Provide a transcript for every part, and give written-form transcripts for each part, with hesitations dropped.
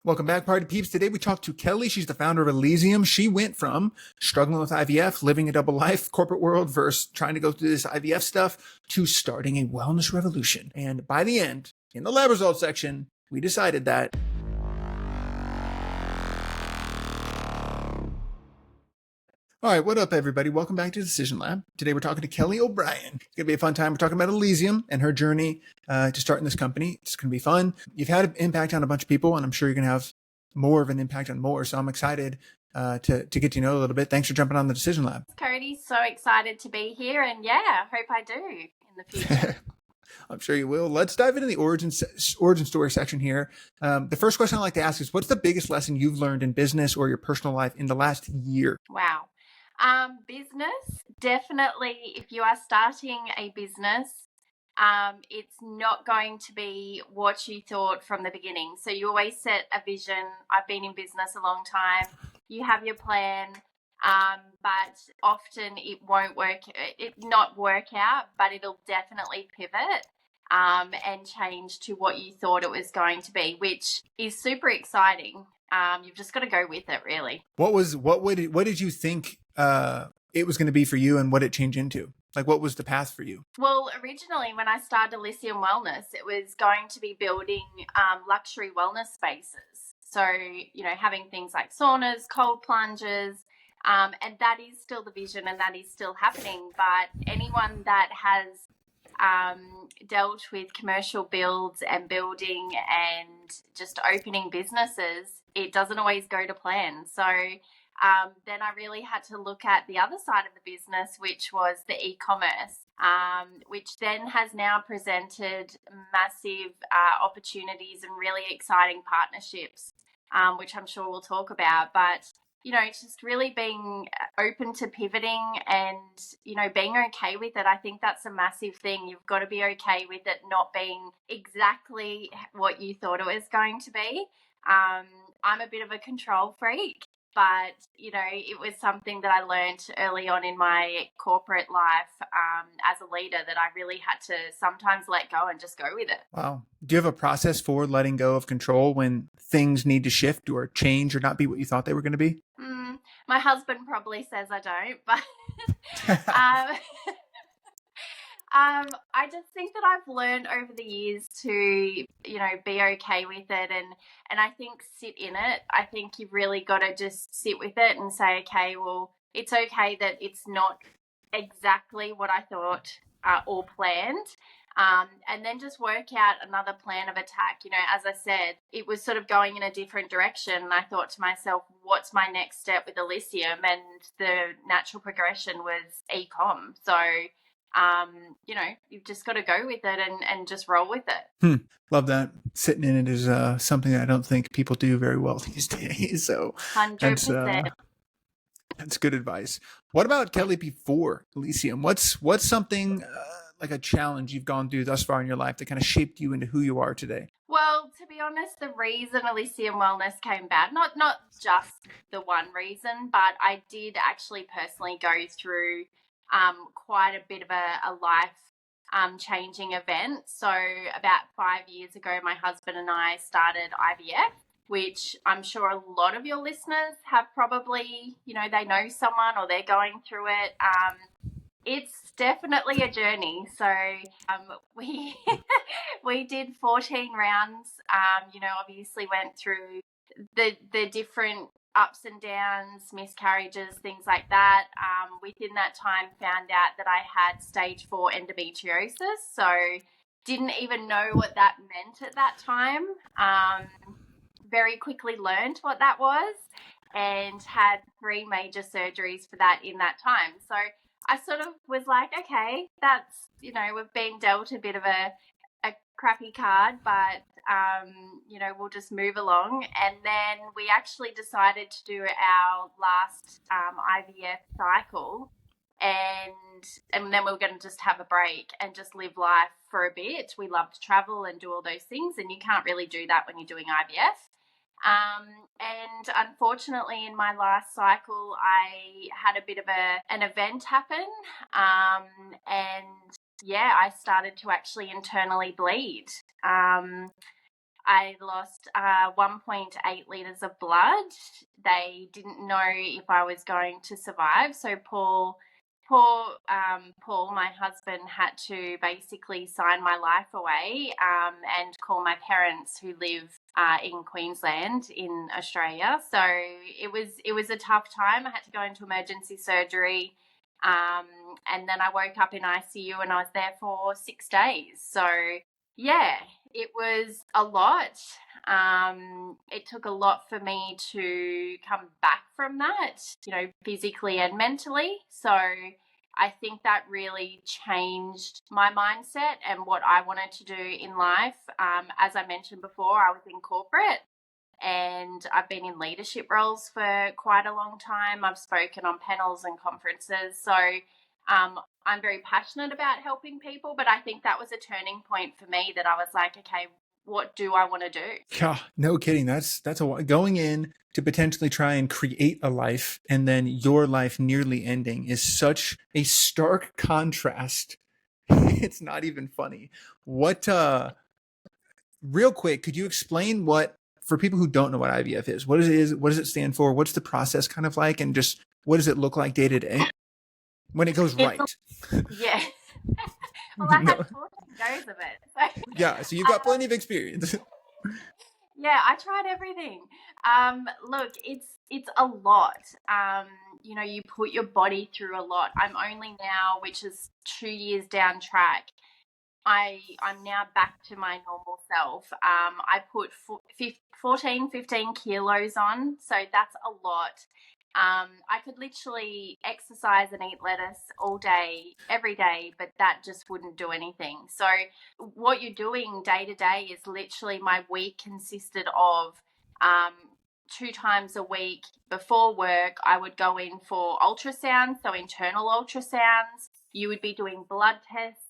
Welcome back, Party Peeps. Today we talked to Kelly. She's the founder of Elysium. She went from struggling with IVF, living a double life, corporate world, versus trying to go through this IVF stuff, to starting a wellness revolution. And by the end, in the lab results section, we decided that all right, what up, everybody? Welcome back to Decision Lab. Today we're talking to Kelly O'Brien. It's going to be a fun time. We're talking about Elysium and her journey to starting this company. It's going to be fun. You've had an impact on a bunch of people, and I'm sure you're going to have more of an impact on more. So I'm excited to get to know a little bit. Thanks for jumping on the Decision Lab. Cody, so excited to be here. And yeah, hope I do in the future. I'm sure you will. Let's dive into the origin story section here. The first question I like to ask is, what's the biggest lesson you've learned in business or your personal life in the last year? Wow. Business, definitely, if you are starting a business, it's not going to be what you thought from the beginning. So you always set a vision. I've been in business a long time. You have your plan, but often it won't work out, but it'll definitely pivot and change to what you thought it was going to be, which is super exciting. You've just got to go with it, really. What did you think it was going to be for you, and what it changed into? Like, what was the path for you? Well, originally when I started Elysium Wellness, it was going to be building luxury wellness spaces. So, having things like saunas, cold plunges, and that is still the vision, and that is still happening. But anyone that has dealt with commercial builds and building and just opening businesses, it doesn't always go to plan. So then I really had to look at the other side of the business, which was the e-commerce, which then has now presented massive opportunities and really exciting partnerships, which I'm sure we'll talk about. But it's just really being open to pivoting and, being okay with it. I think that's a massive thing. You've got to be okay with it not being exactly what you thought it was going to be. I'm a bit of a control freak, but, it was something that I learned early on in my corporate life as a leader, that I really had to sometimes let go and just go with it. Wow. Do you have a process for letting go of control when things need to shift or change or not be what you thought they were going to be? My husband probably says I don't, but I just think that I've learned over the years to, be okay with it and I think sit in it. I think you've really got to just sit with it and say, okay, well, it's okay that it's not exactly what I thought or planned. And then just work out another plan of attack. As I said, it was sort of going in a different direction. And I thought to myself, what's my next step with Elysium? And the natural progression was e-com. So, you've just got to go with it and just roll with it. Love that. Sitting in it is something I don't think people do very well these days. So 100%. That's good advice. What about Kelly before Elysium? What's something like a challenge you've gone through thus far in your life that kind of shaped you into who you are today? Well, to be honest, the reason Elysium Wellness came about, not just the one reason, but I did actually personally go through quite a bit of a life changing event. So about 5 years ago, my husband and I started IVF, which I'm sure a lot of your listeners have probably, they know someone or they're going through it. It's definitely a journey. So we did 14 rounds, obviously went through the different ups and downs, miscarriages, things like that. Within that time, found out that I had stage 4 endometriosis. So didn't even know what that meant at that time. Very quickly learned what that was and had 3 major surgeries for that in that time. So I sort of was like, okay, that's, we've been dealt a bit of a crappy card, but, we'll just move along. And then we actually decided to do our last IVF cycle, and then we were going to just have a break and just live life for a bit. We love to travel and do all those things, and you can't really do that when you're doing IVF. And unfortunately, in my last cycle, I had a bit of an event happen, and I started to actually internally bleed. I lost 1.8 litres of blood. They didn't know if I was going to survive. So Paul, my husband, had to basically sign my life away and call my parents who live in Queensland in Australia. So it was a tough time. I had to go into emergency surgery. And then I woke up in ICU and I was there for 6 days. So yeah, it was a lot. It took a lot for me to come back from that, physically and mentally. So I think that really changed my mindset and what I wanted to do in life. As I mentioned before, I was in corporate and I've been in leadership roles for quite a long time. I've spoken on panels and conferences. So I'm very passionate about helping people, but I think that was a turning point for me that I was like, okay, what do I want to do? Yeah, no kidding. That's going in to potentially try and create a life and then your life nearly ending is such a stark contrast. It's not even funny. What real quick, could you explain what for people who don't know what IVF is? What is, what does it stand for? What's the process kind of like and just what does it look like day to day when it goes It's, right? yeah. Well, I had No. 14 goes of it. So, Yeah, so you've got plenty of experience. yeah, I tried everything. Look, it's a lot. You put your body through a lot. I'm only now, which is 2 years down track. I'm now back to my normal self. I put 14, 15 kilos on, so that's a lot. I could literally exercise and eat lettuce all day, every day, but that just wouldn't do anything. So what you're doing day to day is literally my week consisted of 2 times a week before work, I would go in for ultrasounds, so internal ultrasounds. You would be doing blood tests.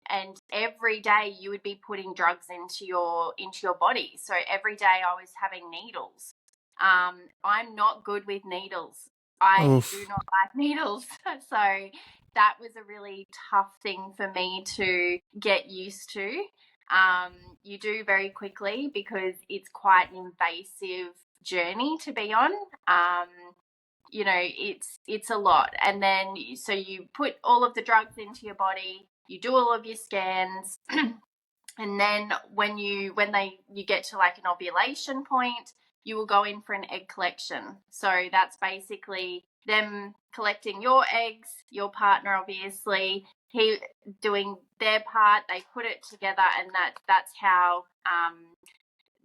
And every day you would be putting drugs into your body. So every day I was having needles. I'm not good with needles. I do Oof. not like needles. So that was a really tough thing for me to get used to. You do very quickly because it's quite an invasive journey to be on. It's a lot. And then so you put all of the drugs into your body, you do all of your scans, and then when you get to like an ovulation point, you will go in for an egg collection. So that's basically them collecting your eggs, your partner obviously, he doing their part, they put it together, and that's how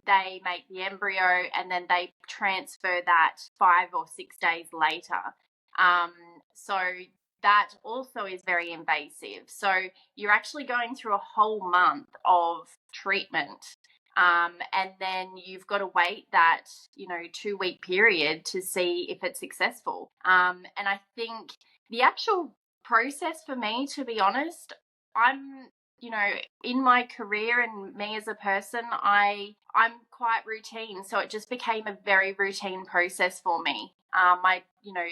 they make the embryo, and then they transfer that 5 or 6 days later. So that also is very invasive. So you're actually going through a whole month of treatment. And then you've got to wait that, 2-week period to see if it's successful. And I think the actual process for me, to be honest, I'm in my career and me as a person, I'm quite routine, so it just became a very routine process for me.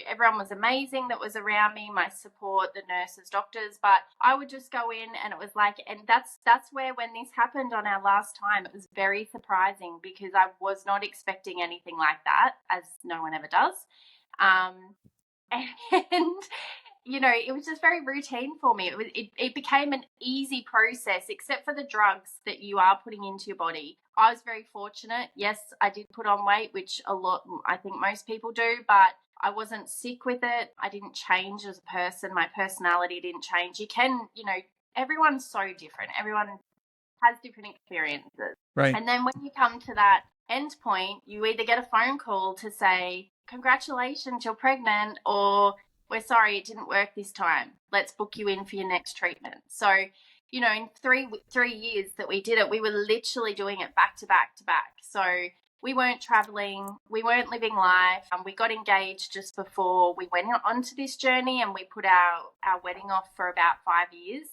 Everyone was amazing that was around me, my support, the nurses, doctors, but I would just go in and it was like, and that's where when this happened on our last time, it was very surprising because I was not expecting anything like that, as no one ever does. And it was just very routine for me. It became an easy process, except for the drugs that you are putting into your body. I was very fortunate. Yes, I did put on weight, which I think most people do, but I wasn't sick with it. I didn't change as a person. My personality didn't change. Everyone's so different. Everyone has different experiences. Right. And then when you come to that end point, you either get a phone call to say, congratulations, you're pregnant, or we're sorry, it didn't work this time. Let's book you in for your next treatment. So, in 3 years that we did it, we were literally doing it back to back to back. So we weren't traveling, we weren't living life. We got engaged just before we went onto this journey, and we put our wedding off for about 5 years.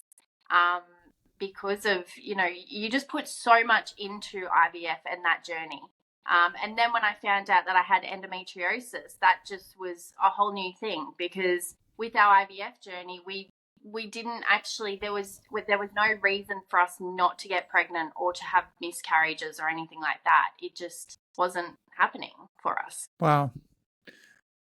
Because of, you just put so much into IVF and that journey. And then when I found out that I had endometriosis, that just was a whole new thing, because with our IVF journey, we we didn't actually, there was no reason for us not to get pregnant or to have miscarriages or anything like that. It just wasn't happening for us. Wow.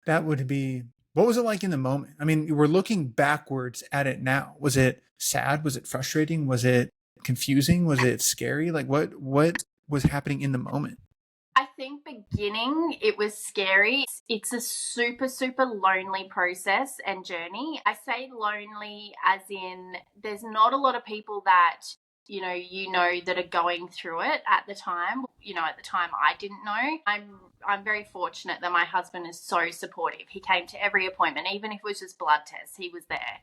That would be, what was it like in the moment? I mean, we're looking backwards at it now. Was it sad? Was it frustrating? Was it confusing? Was it scary? Like what was happening in the moment? I think beginning it was scary. It's a super, super lonely process and journey. I say lonely as in there's not a lot of people that that are going through it at the time. At the time I didn't know. I'm very fortunate that my husband is so supportive. He came to every appointment, even if it was just blood tests, he was there.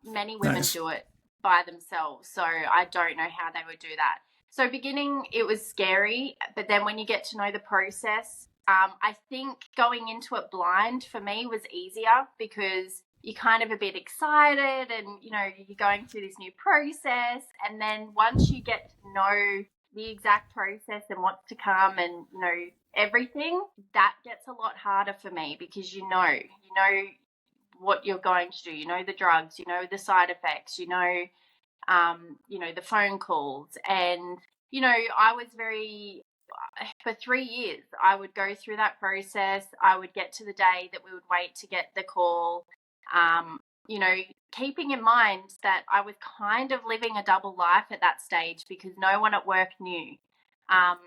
Many women Nice. do it by themselves, so I don't know how they would do that. So beginning, it was scary, but then when you get to know the process, I think going into it blind for me was easier because you're kind of a bit excited and, you're going through this new process. And then once you get to know the exact process and what's to come and, everything, that gets a lot harder for me because what you're going to do, the drugs, the side effects, the phone calls. And, I was for 3 years, I would go through that process. I would get to the day that we would wait to get the call, um, keeping in mind that I was kind of living a double life at that stage because no one at work knew. Um,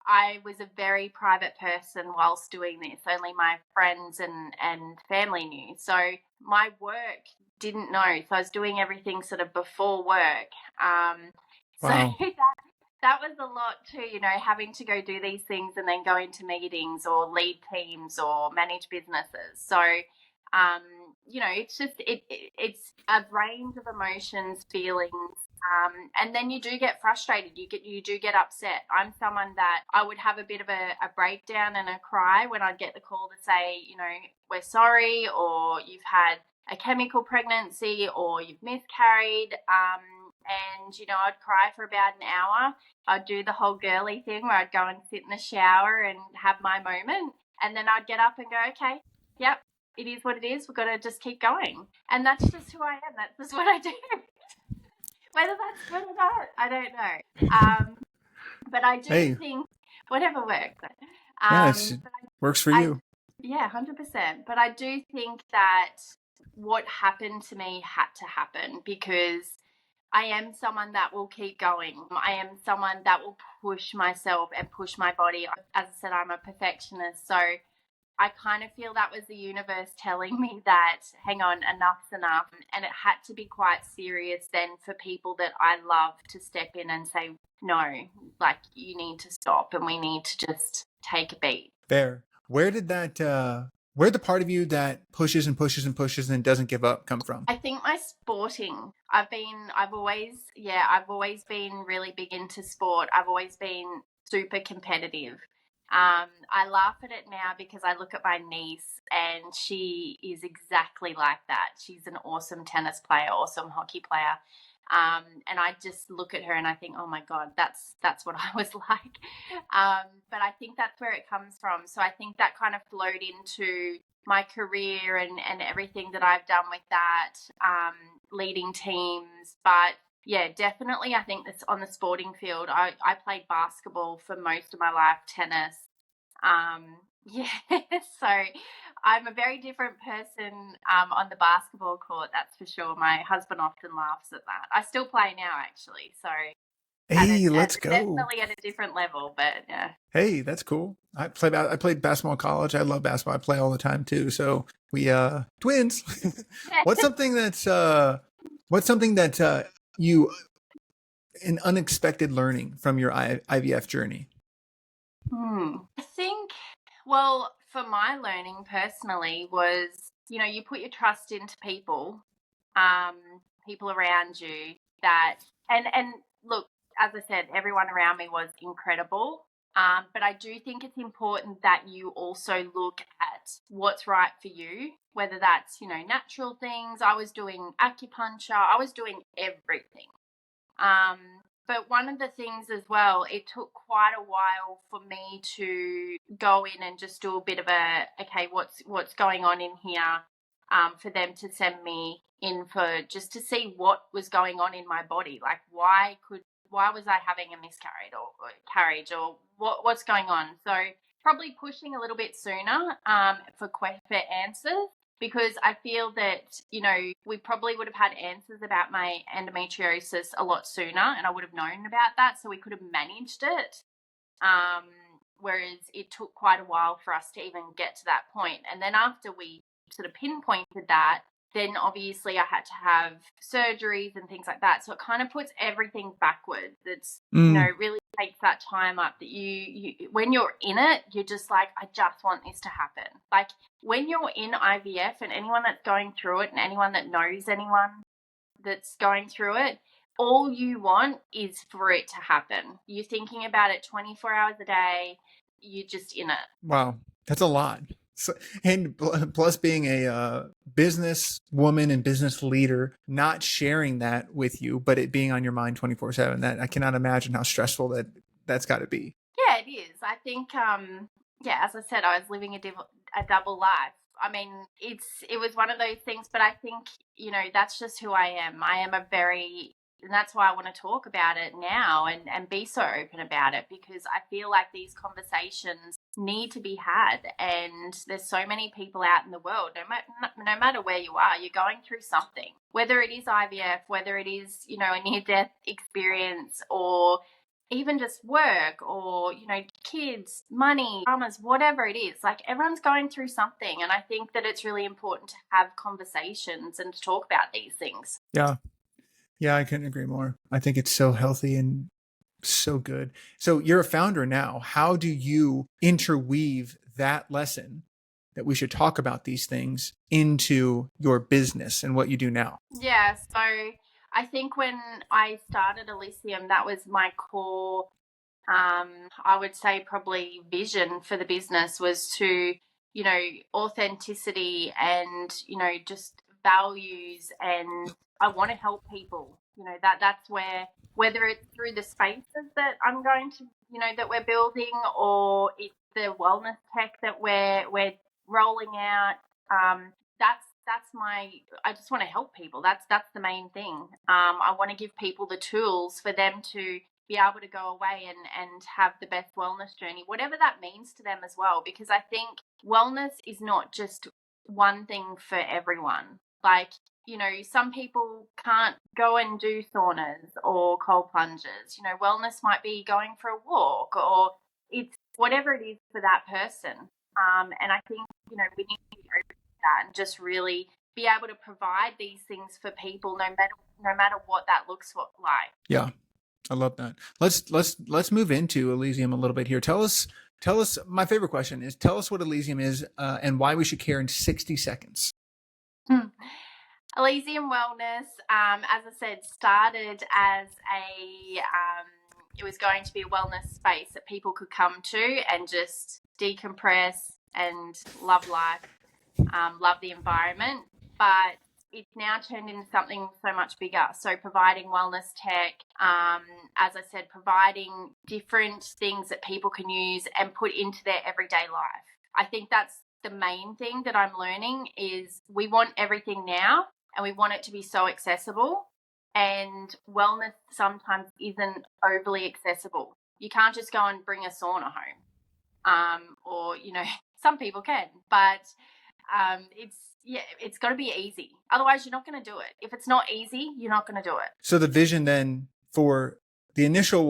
I was a very private person whilst doing this. Only my friends and family knew. So my work didn't know. So I was doing everything sort of before work. So Wow. that was a lot too, having to go do these things and then go into meetings or lead teams or manage businesses. So, it's just it's a range of emotions, feelings, and then you do get frustrated. You do get upset. I'm someone that I would have a bit of a breakdown and a cry when I'd get the call to say, we're sorry, or you've had a chemical pregnancy, or you've miscarried. And I'd cry for about an hour. I'd do the whole girly thing where I'd go and sit in the shower and have my moment, and then I'd get up and go, okay, yep, it is what it is. We've got to just keep going. And that's just who I am. That's just what I do. Whether that's good or not, I don't know. But I do Hey, think whatever works. yeah, But works for I you. yeah, 100%. But I do think that what happened to me had to happen because I am someone that will keep going. I am someone that will push myself and push my body. As I said, I'm a perfectionist. So I kind of feel that was the universe telling me that, hang on, enough's enough. And it had to be quite serious then for people that I love to step in and say, no, like you need to stop and we need to just take a beat. Fair. Where the part of you that pushes and pushes and pushes and doesn't give up come from? I think my sporting. I've always been really big into sport. I've always been super competitive. I laugh at it now because I look at my niece and she is exactly like that. She's an awesome tennis player, awesome hockey player. And I just look at her and I think, oh my God, that's what I was like. But I think that's where it comes from. So I think that kind of flowed into my career and everything that I've done with that, leading teams. But yeah, definitely, I think that's on the sporting field. I played basketball for most of my life, tennis. Yeah, so I'm a very different person on the basketball court, that's for sure. My husband often laughs at that. I still play now, actually, so Hey, let's go. definitely at a different level, but yeah. Hey, that's cool. I played basketball in college. I love basketball. I play all the time too. So we twins. What's something that's you an unexpected learning from your IVF journey? I think, well, for my learning personally was, you put your trust into people, um, people around you that, and look, as I said, everyone around me was incredible. But I do think it's important that you also look at what's right for you, whether that's, natural things. I was doing acupuncture, I was doing everything. Um, but one of the things as well, it took quite a while for me to go in and just do a bit of okay, what's going on in here? for them to send me in for just to see what was going on in my body. Like, why was I having a miscarriage or carriage, or what's going on? So probably pushing a little bit sooner for answers, because I feel that, we probably would have had answers about my endometriosis a lot sooner, and I would have known about that, so we could have managed it. Whereas it took quite a while for us to even get to that point. And then after we sort of pinpointed that, then obviously I had to have surgeries and things like that. So it kind of puts everything backwards. It's, really takes that time up that you when you're in it, you're just like, I just want this to happen. Like, when you're in IVF, and anyone that's going through it and anyone that knows anyone that's going through it, all you want is for it to happen. You're thinking about it 24 hours a day. You're just in it. Wow. That's a lot. So, and plus being a business woman and business leader, not sharing that with you, but it being on your mind 24/7, that I cannot imagine how stressful that's got to be. Yeah, it is. I think, as I said, I was living a double life. I mean, it was one of those things, but I think, that's just who I am. I am and that's why I want to talk about it now and be so open about it, because I feel like these conversations need to be had. And there's so many people out in the world, no matter where you are, you're going through something, whether it is IVF, whether it is, a near-death experience, or even just work, or, kids, money, dramas, whatever it is. Like, everyone's going through something. And I think that it's really important to have conversations and to talk about these things. Yeah. Yeah, I couldn't agree more. I think it's so healthy and so good. So you're a founder now. How do you interweave that lesson that we should talk about these things into your business and what you do now? Yeah, so I think when I started Elysium, that was my core, I would say probably vision for the business, was to, authenticity and, just values. And I want to help people, that's where, whether it's through the spaces that I'm going to, that we're building, or it's the wellness tech that we're rolling out, that's I just want to help people. That's the main thing. I want to give people the tools for them to be able to go away and have the best wellness journey, whatever that means to them as well. Because I think wellness is not just one thing for everyone. Like, some people can't go and do saunas or cold plunges. Wellness might be going for a walk, or it's whatever it is for that person. And I think, we need to be open to that and just really be able to provide these things for people, no matter what that looks like. Yeah, I love that. Let's move into Elysium a little bit here. Tell us. My favorite question is, tell us what Elysium is and why we should care in 60 seconds. Elysium Wellness, as I said, started as it was going to be a wellness space that people could come to and just decompress and love life, love the environment. But it's now turned into something so much bigger. So providing wellness tech, as I said, providing different things that people can use and put into their everyday life. I think that's the main thing that I'm learning, is we want everything now and we want it to be so accessible. And wellness sometimes isn't overly accessible. You can't just go and bring a sauna home, or, some people can, but it's got to be easy. Otherwise, you're not going to do it. If it's not easy, you're not going to do it. So the vision then for the initial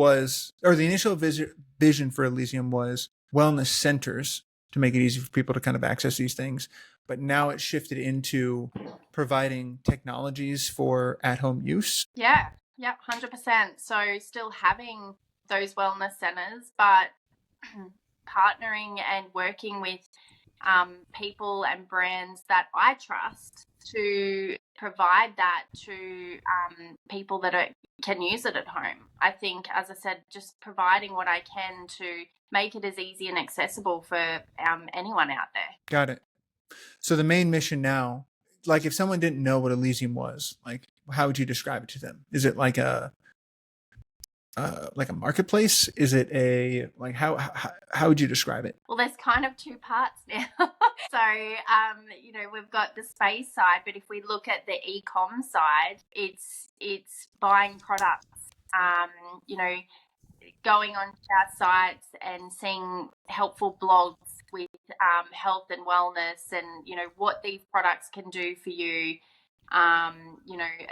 vision for Elysium was wellness centers to make it easy for people to kind of access these things. But now it's shifted into providing technologies for at-home use. Yeah, 100%. So still having those wellness centers, but partnering and working with people and brands that I trust to provide that to people that can use it at home. I think, as I said, just providing what I can to make it as easy and accessible for anyone out there. Got it. So the main mission now, like if someone didn't know what Elysium was, like how would you describe it to them? Is it like like a marketplace? Is it a like how would you describe it? Well, there's kind of two parts now. So, we've got the space side, but if we look at the e-com side, it's buying products. Um, you know, Going onto our sites and seeing helpful blogs with health and wellness, and what these products can do for you.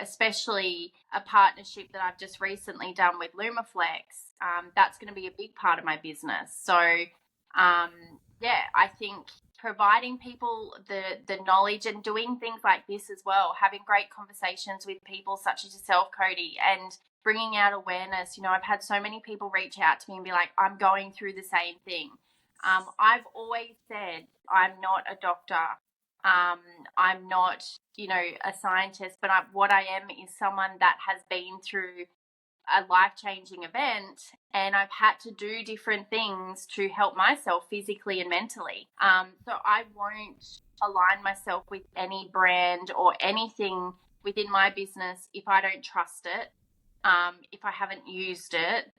Especially a partnership that I've just recently done with Lumaflex. That's going to be a big part of my business. So, I think providing people the knowledge and doing things like this as well, having great conversations with people such as yourself, Cody, and bringing out awareness. I've had so many people reach out to me and be like, I'm going through the same thing. I've always said I'm not a doctor. I'm not, a scientist, but what I am is someone that has been through a life-changing event, and I've had to do different things to help myself physically and mentally. So I won't align myself with any brand or anything within my business if I don't trust it, if I haven't used it,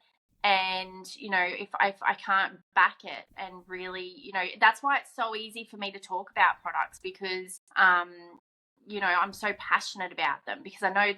and if I can't back it. And really, that's why it's so easy for me to talk about products, because I'm so passionate about them, because I know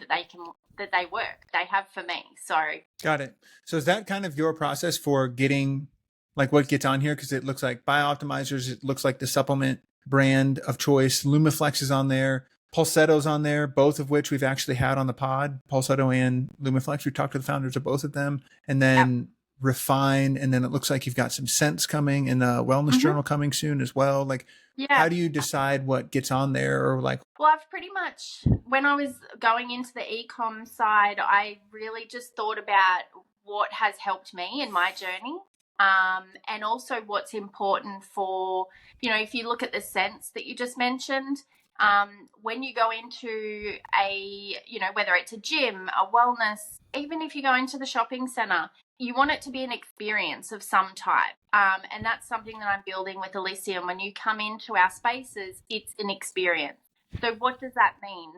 that they work. They have for me. So Got it. So is that kind of your process for getting like what gets on here? Because it looks like Biooptimizers, it looks like the supplement brand of choice. Lumaflex is on there. Pulsetto's on there, both of which we've actually had on the pod, Pulsetto and Lumaflex. We talked to the founders of both of them. And then Refine, and then it looks like you've got some scents coming and a wellness journal coming soon as well. Like, how do you decide what gets on there? Or like, well, I've pretty much, when I was going into the e-com side, I really just thought about what has helped me in my journey. And also what's important for, if you look at the scents that you just mentioned, when you go into whether it's a gym, a wellness, even if you go into the shopping center, you want it to be an experience of some type. And that's something that I'm building with Elysium. When you come into our spaces, it's an experience. So what does that mean?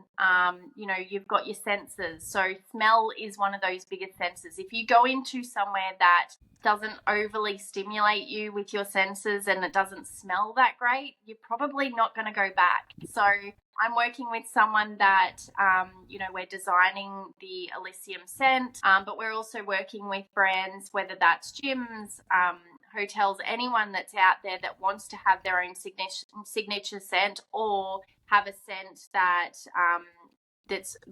You've got your senses. So smell is one of those biggest senses. If you go into somewhere that doesn't overly stimulate you with your senses and it doesn't smell that great, you're probably not going to go back. So I'm working with someone that, we're designing the Elysium scent, but we're also working with brands, whether that's gyms, hotels, anyone that's out there that wants to have their own signature scent, or have a scent that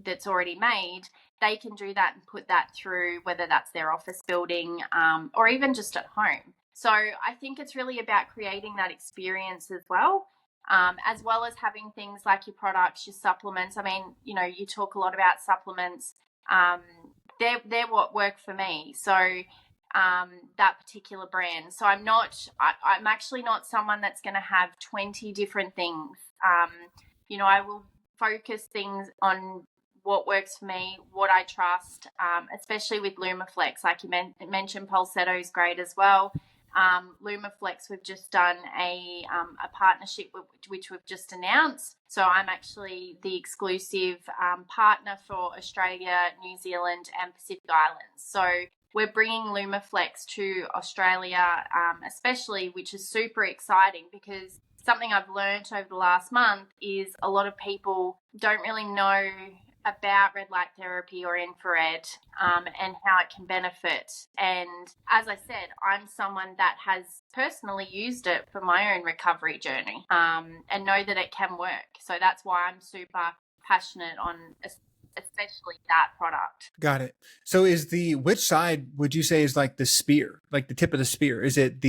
that's already made. They can do that and put that through, whether that's their office building, or even just at home. So I think it's really about creating that experience as well as having things like your products, your supplements. I mean, you talk a lot about supplements. They're what work for me. So that particular brand. So I'm actually not someone that's going to have 20 different things. I will focus things on what works for me, what I trust, especially with Lumaflex. Like you mentioned, Pulsetto is great as well. Lumaflex, we've just done a partnership which we've just announced. So I'm actually the exclusive partner for Australia, New Zealand, and Pacific Islands. So we're bringing Lumaflex to Australia, especially, which is super exciting, because something I've learned over the last month is a lot of people don't really know about red light therapy or infrared, and how it can benefit. And as I said, I'm someone that has personally used it for my own recovery journey, and know that it can work. So that's why I'm super passionate on especially that product. Got it. So which side would you say is like the spear, like the tip of the spear? Is it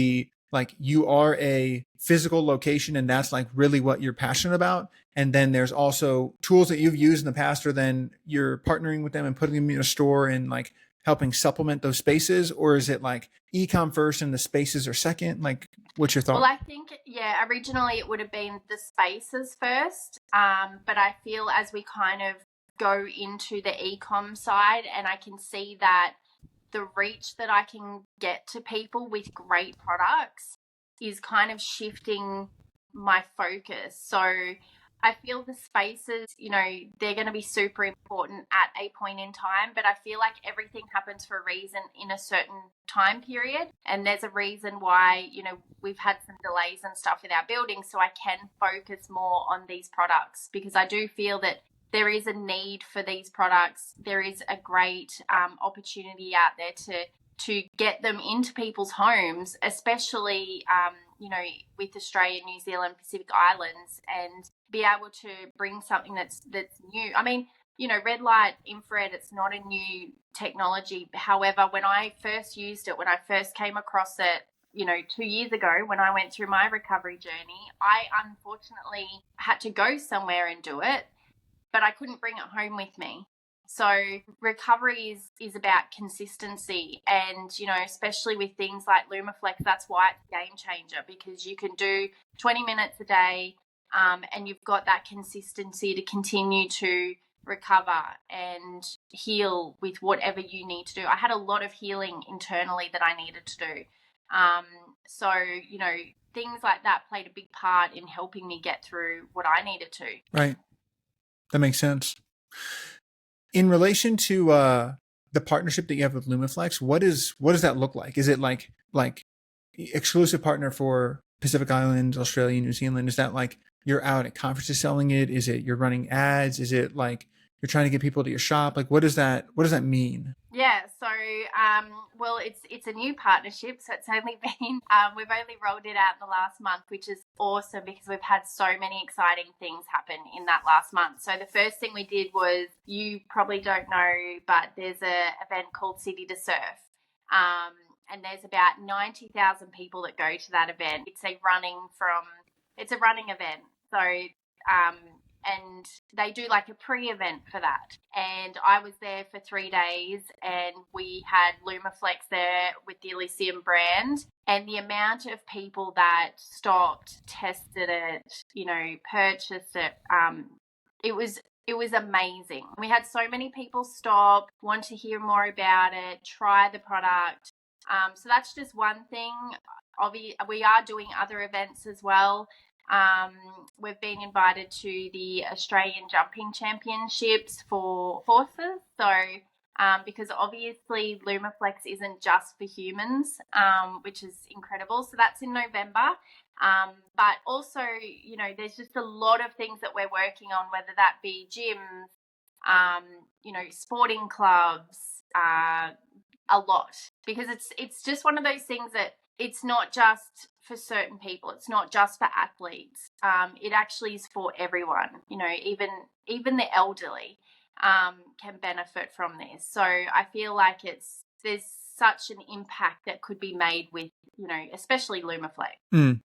like you are a physical location and that's like really what you're passionate about? And then there's also tools that you've used in the past, or then you're partnering with them and putting them in a store and like helping supplement those spaces? Or is it like e-com first and the spaces are second? Like, what's your thought? Well, I think, originally it would have been the spaces first. But I feel as we kind of go into the e-com side, and I can see that the reach that I can get to people with great products is kind of shifting my focus. So I feel the spaces, they're going to be super important at a point in time, but I feel like everything happens for a reason in a certain time period. And there's a reason why, we've had some delays and stuff with our building. So I can focus more on these products because I do feel that there is a need for these products. There is a great opportunity out there to get them into people's homes, especially, with Australia, New Zealand, Pacific Islands, and be able to bring something that's new. I mean, red light infrared, it's not a new technology. However, when I first used it, when I first came across it, 2 years ago when I went through my recovery journey, I unfortunately had to go somewhere and do it, but I couldn't bring it home with me. So recovery is about consistency, and especially with things like Lumaflex, that's why it's a game changer, because you can do 20 minutes a day, and you've got that consistency to continue to recover and heal with whatever you need to do. I had a lot of healing internally that I needed to do. So things like that played a big part in helping me get through what I needed to. Right. That makes sense. In relation to the partnership that you have with Lumaflex, what does that look like? Is it like exclusive partner for Pacific Islands, Australia, New Zealand? Is that like you're out at conferences selling it? Is it you're running ads? Is it like you're trying to get people to your shop? Like what does that mean? Yeah, so well, it's a new partnership, so it's only been we've only rolled it out in the last month, which is awesome because we've had so many exciting things happen in that last month. So the first thing we did was, you probably don't know, but there's a event called City to Surf, and there's about 90,000 people that go to that event. It's a running event, so and they do like a pre-event for that. And I was there for 3 days, and we had Lumaflex there with the Elysium brand, and the amount of people that stopped, tested it, purchased it, it was amazing. We had so many people stop, want to hear more about it, try the product. So that's just one thing. We are doing other events as well. We've been invited to the Australian Jumping Championships for horses. So, because obviously Lumaflex isn't just for humans, which is incredible. So that's in November. But also, there's just a lot of things that we're working on, whether that be gyms, sporting clubs, a lot, because it's just one of those things that it's not just for certain people. It's not just for athletes. It actually is for everyone. Even the elderly can benefit from this. So I feel like there's such an impact that could be made with, especially Lumaflex.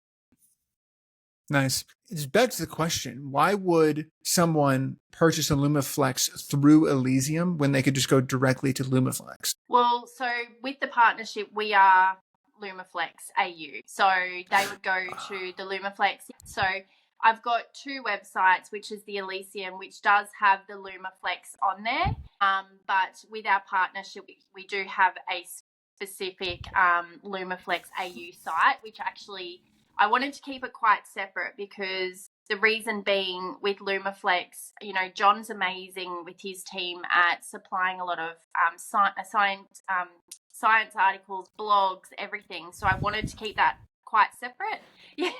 Nice. It begs the question, why would someone purchase a Lumaflex through Elysium when they could just go directly to Lumaflex? Well, so with the partnership, we are Lumaflex AU. So they would go to the Lumaflex. So I've got 2 websites, which is the Elysium, which does have the Lumaflex on there. But with our partnership, we do have a specific Lumaflex AU site, which actually I wanted to keep it quite separate, because the reason being, with Lumaflex, John's amazing with his team at supplying a lot of science articles, blogs, everything. So I wanted to keep that quite separate. Yeah.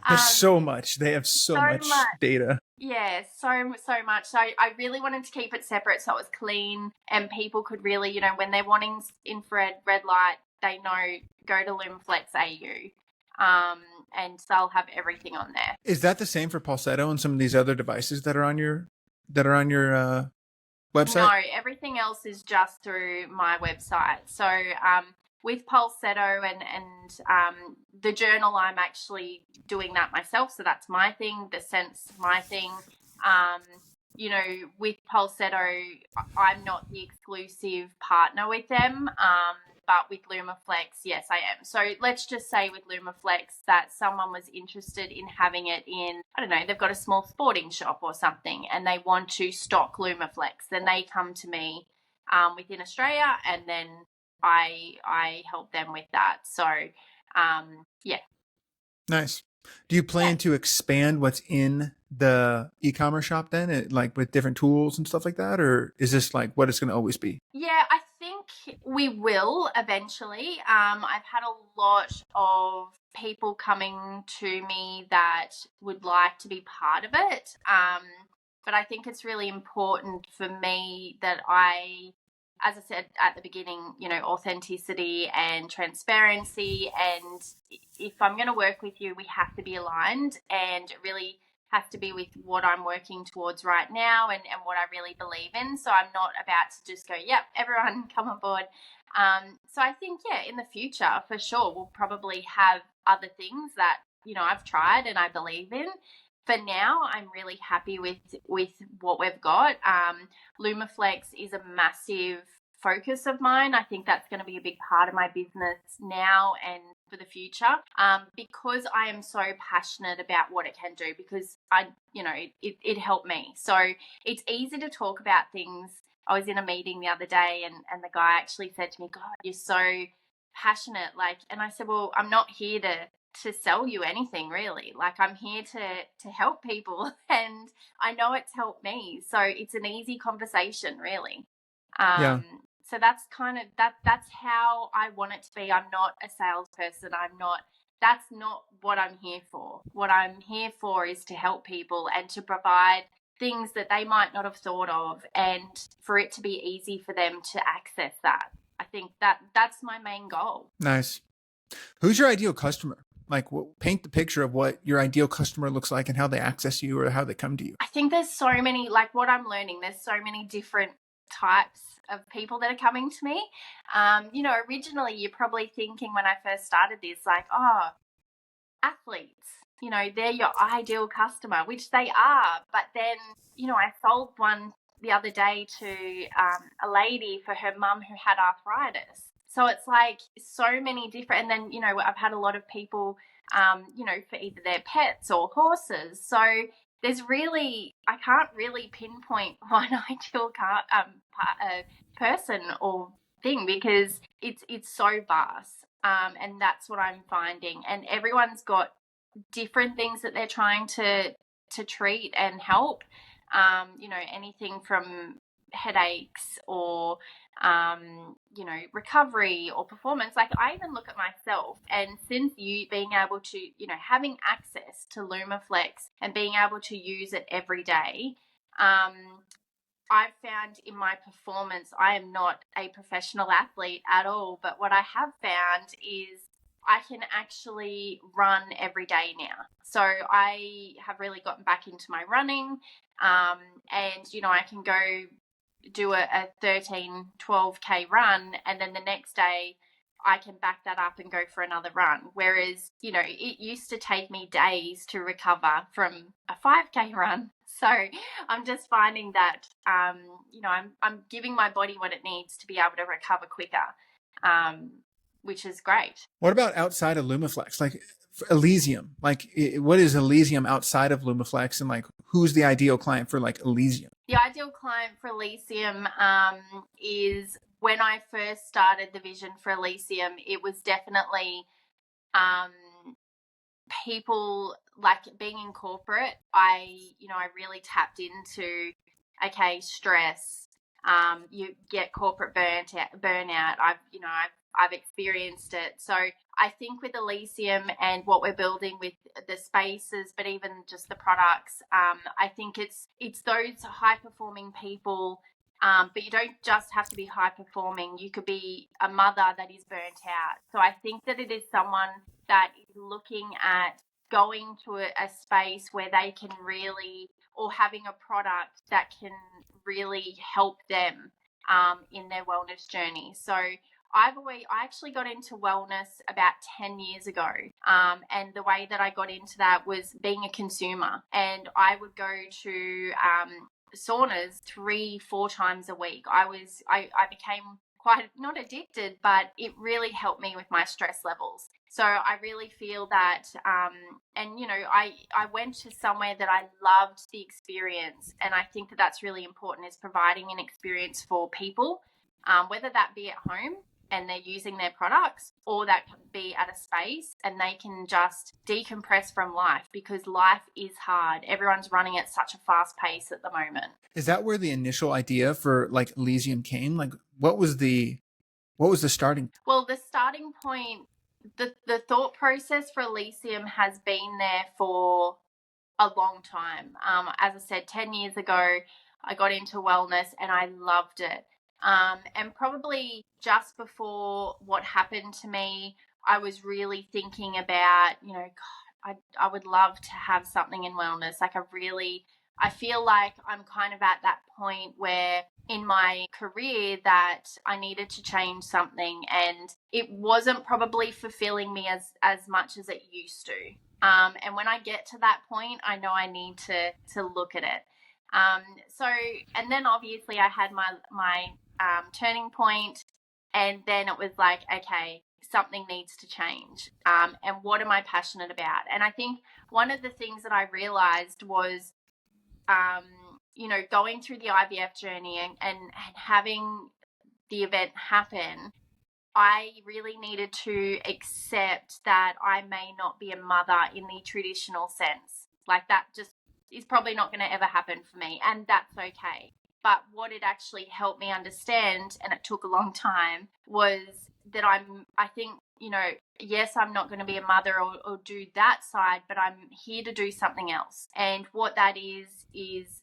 There's so much. They have so much data. Yeah, so much. So I really wanted to keep it separate so it was clean, and people could really, when they're wanting infrared, red light, they know, go to Lumaflex AU. And they'll have everything on there. Is that the same for Pulsetto and some of these other devices that are on your website? No, everything else is just through my website. So with Pulsetto and the journal, I'm actually doing that myself. So that's my thing. The Sense, my thing. With Pulsetto, I'm not the exclusive partner with them. But with Lumaflex, yes, I am. So let's just say with Lumaflex that someone was interested in having it in, I don't know, they've got a small sporting shop or something, and they want to stock Lumaflex. Then they come to me within Australia, and then I help them with that. So, yeah. Nice. Do you plan to expand what's in the e-commerce shop then, like with different tools and stuff like that, or is this like what it's going to always be? Yeah, I think we will eventually. I've had a lot of people coming to me that would like to be part of it. But I think it's really important for me that as I said at the beginning, authenticity and transparency. And if I'm going to work with you, we have to be aligned, and it really has to be with what I'm working towards right now, and what I really believe in. So I'm not about to just go, yep, everyone come on board. So I think, yeah, in the future, for sure, we'll probably have other things that, I've tried and I believe in. For now, I'm really happy with what we've got. Lumaflex is a massive focus of mine. I think that's going to be a big part of my business now and for the future, because I am so passionate about what it can do, because it helped me. So it's easy to talk about things. I was in a meeting the other day, and the guy actually said to me, God, you're so passionate. And I said, well, I'm not here to sell you anything really. I'm here to help people, and I know it's helped me. So it's an easy conversation really. Yeah. So that's kind of that's how I want it to be. I'm not a salesperson. That's not what I'm here for. What I'm here for is to help people and to provide things that they might not have thought of, and for it to be easy for them to access that. I think that's my main goal. Nice. Who's your ideal customer? Like, paint the picture of what your ideal customer looks like and how they access you or how they come to you. I think there's so many, what I'm learning, there's so many different types of people that are coming to me. Originally you're probably thinking when I first started this, oh, athletes, they're your ideal customer, which they are. But then, I sold one the other day to a lady for her mum who had arthritis. So it's so many different, and then, I've had a lot of people, for either their pets or horses. So there's really, I can't really pinpoint one ideal person or thing, because it's so vast. And that's what I'm finding. And everyone's got different things that they're trying to treat and help. Anything from headaches or recovery or performance. I even look at myself, and since you being able to, having access to Lumaflex and being able to use it every day, I've found in my performance, I am not a professional athlete at all, but what I have found is I can actually run every day now. So I have really gotten back into my running, and, I can go do a 13, 12K run, and then the next day I can back that up and go for another run. Whereas, it used to take me days to recover from a 5K run. So I'm just finding that, I'm giving my body what it needs to be able to recover quicker, which is great. What about outside of Lumaflex? Like Elysium, what is Elysium outside of Lumaflex, and who's the ideal client for Elysium? The ideal client for Elysium is, when I first started the vision for Elysium, it was definitely people being in corporate. I really tapped into, okay, stress. You get corporate burnout. I've experienced it. So I think with Elysium and what we're building with the spaces, but even just the products, I think it's those high performing people. But you don't just have to be high performing. You could be a mother that is burnt out. So I think that it is someone that is looking at going to a space where they can really, or having a product that can really help them in their wellness journey. So I actually got into wellness about 10 years ago. And the way that I got into that was being a consumer. And I would go to saunas 3-4 times a week. I became quite, not addicted, but it really helped me with my stress levels. So I really feel that, I went to somewhere that I loved the experience. And I think that that's really important, is providing an experience for people, whether that be at home and they're using their products, or that can be at a space and they can just decompress from life, because life is hard. Everyone's running at such a fast pace at the moment. Is that where the initial idea for like Elysium came? Like what was the starting? Well, the starting point, the thought process for Elysium has been there for a long time. As I said, 10 years ago, I got into wellness and I loved it. And probably just before what happened to me, I was really thinking about, God, I would love to have something in wellness. Like I feel like I'm kind of at that point where in my career that I needed to change something, and it wasn't probably fulfilling me as much as it used to. And when I get to that point, I know I need to look at it. So, and then obviously I had my turning point, and then it was like, okay, something needs to change. And what am I passionate about? And I think one of the things that I realized was, going through the IVF journey and having the event happen, I really needed to accept that I may not be a mother in the traditional sense. Like, that just is probably not going to ever happen for me, and that's okay. But what it actually helped me understand, and it took a long time, was that I think, yes, I'm not going to be a mother or do that side, but I'm here to do something else. And what that is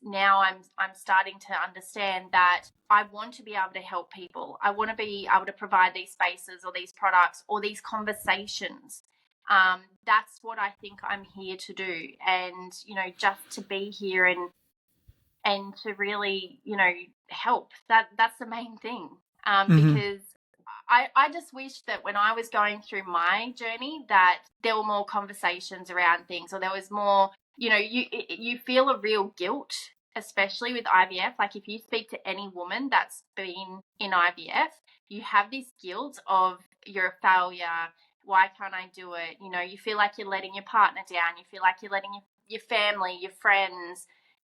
now I'm starting to understand that I want to be able to help people. I want to be able to provide these spaces or these products or these conversations. That's what I think I'm here to do. And, just to be here and to really, help. That's the main thing. Because I just wish that when I was going through my journey that there were more conversations around things, or there was more, you feel a real guilt, especially with IVF. Like, if you speak to any woman that's been in IVF, you have this guilt of you're a failure. Why can't I do it? You feel like you're letting your partner down. You feel like you're letting your family, your friends,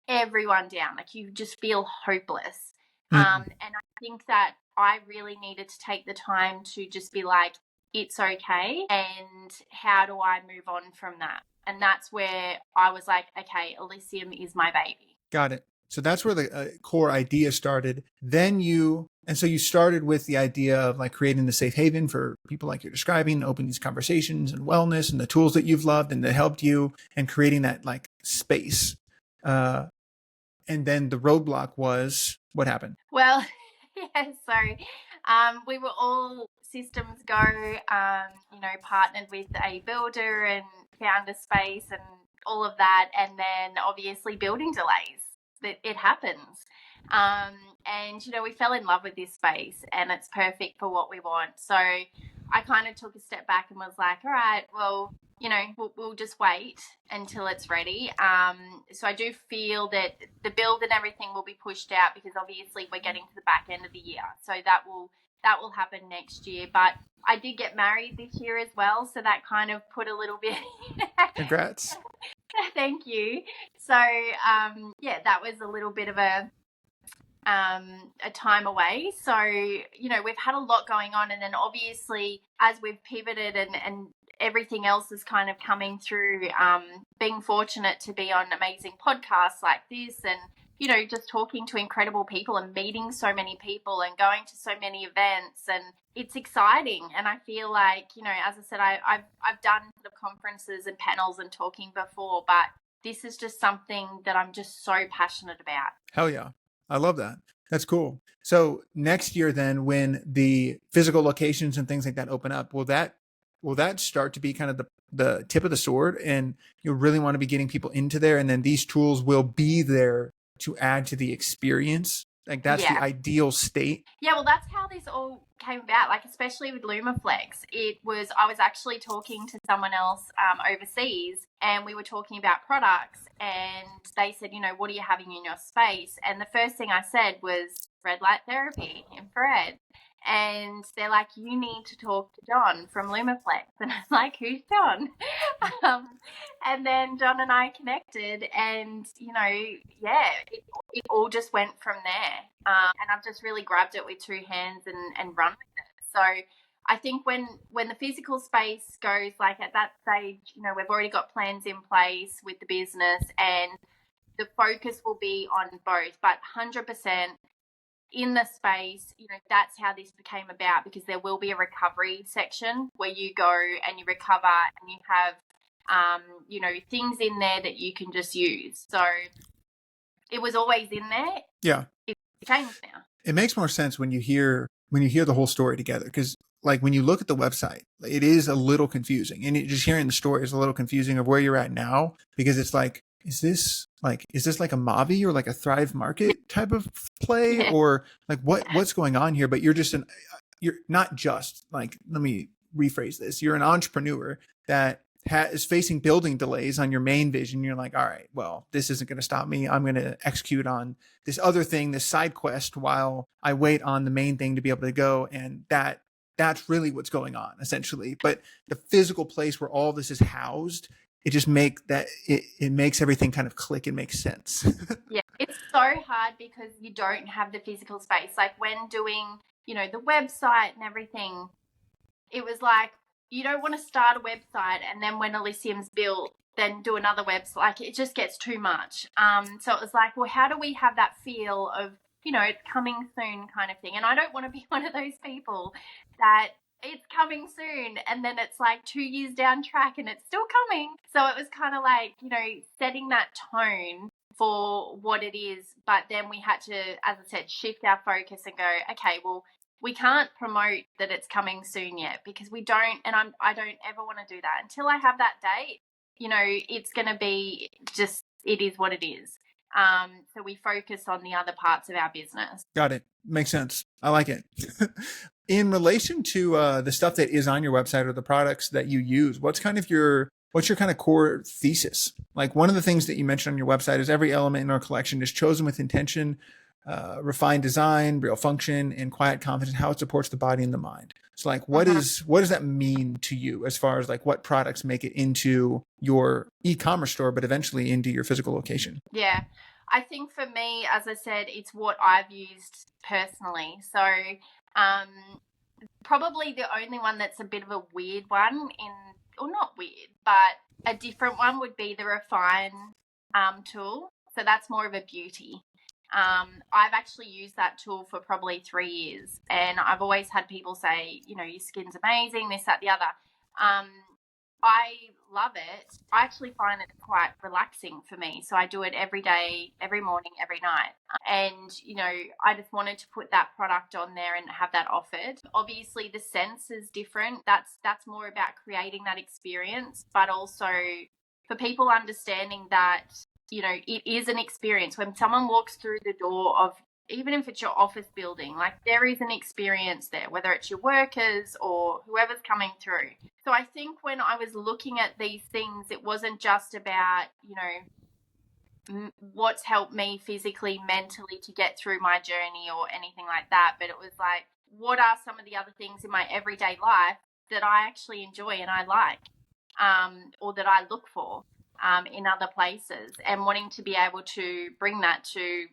everyone down. Like, you just feel hopeless. And I think that I really needed to take the time to just be like, it's okay, and how do I move on from that? And that's where I was like, okay, Elysium is my baby. Got it. So that's where the core idea started. So you started with the idea of like creating the safe haven for people like you're describing, opening these conversations and wellness and the tools that you've loved and that helped you, and creating that like space. And then the roadblock was what happened? Well, yeah, so we were all systems go, partnered with a builder and found a space and all of that. And then obviously building delays, it happens. And, we fell in love with this space and it's perfect for what we want. So I kind of took a step back and was like, all right, well, we'll just wait until it's ready. So I do feel that the build and everything will be pushed out because obviously we're getting to the back end of the year. So that will happen next year. But I did get married this year as well. So that kind of put a little bit. Congrats. Thank you. So, that was a little bit of a time away. So, we've had a lot going on. And then obviously as we've pivoted and everything else is kind of coming through, being fortunate to be on amazing podcasts like this and, just talking to incredible people and meeting so many people and going to so many events, and it's exciting. And I feel like, as I said, I've done sort of conferences and panels and talking before, but this is just something that I'm just so passionate about. Hell yeah. I love that. That's cool. So next year then, when the physical locations and things like that open up, will that start to be kind of the tip of the sword, and you really want to be getting people into there, and then these tools will be there to add to the experience? Like, that's the ideal state. Yeah, well, that's how this all came about, like, especially with Lumaflex. I was actually talking to someone else overseas, and we were talking about products, and they said, what are you having in your space? And the first thing I said was red light therapy, infrared. And they're like, you need to talk to John from Lumaflex. And I'm like, who's John? And then John and I connected, and, it all just went from there. And I've just really grabbed it with two hands and run with it. So I think when the physical space goes, like at that stage, we've already got plans in place with the business, and the focus will be on both. But 100% in the space, that's how this became about, because there will be a recovery section where you go and you recover, and you have things in there that you can just use. So it was always in there. Yeah. It's changed now. It makes more sense when you hear the whole story together, because like when you look at the website, it is a little confusing, and just hearing the story is a little confusing of where you're at now, because it's like, is this like a Mavi or like a Thrive Market type of play, or like what's going on here? But you're not just like, let me rephrase this. You're an entrepreneur that is facing building delays on your main vision. You're like, all right, well, this isn't going to stop me. I'm going to execute on this other thing, this side quest, while I wait on the main thing to be able to go. And that's really what's going on, essentially. But the physical place where all this is housed, it just it makes everything kind of click and make sense. Yeah, it's so hard because you don't have the physical space. Like when doing, the website and everything, it was like, you don't want to start a website and then when Elysium's built, then do another website. Like it just gets too much. So it was like, well, how do we have that feel of, it's coming soon kind of thing? And I don't want to be one of those people that it's coming soon and then it's like 2 years down track and it's still coming. So it was kind of like, setting that tone for what it is. But then we had to, as I said, shift our focus and go, okay, well, we can't promote that it's coming soon yet, because we don't, and I don't ever want to do that until I have that date. It's going to be just, it is what it is. So we focus on the other parts of our business. Got it. Makes sense. I like it. In relation to the stuff that is on your website or the products that you use, what's your kind of core thesis? Like one of the things that you mentioned on your website is every element in our collection is chosen with intention, refined design, real function, and quiet confidence, how it supports the body and the mind. So like, what does that mean to you as far as like what products make it into your e-commerce store, but eventually into your physical location? Yeah. I think for me, as I said, it's what I've used personally. So probably the only one that's a bit of a weird one or not weird, but a different one would be the Refine tool. So that's more of a beauty. I've actually used that tool for probably 3 years, and I've always had people say, your skin's amazing, this, that, the other. I love it. I actually find it quite relaxing for me. So I do it every day, every morning, every night. And, I just wanted to put that product on there and have that offered. Obviously, the sense is different. That's more about creating that experience, but also for people understanding that, it is an experience. When someone walks through the door of, even if it's your office building, like there is an experience there, whether it's your workers or whoever's coming through. So I think when I was looking at these things, it wasn't just about, what's helped me physically, mentally to get through my journey or anything like that. But it was like, what are some of the other things in my everyday life that I actually enjoy and I like, or that I look for in other places, and wanting to be able to bring that to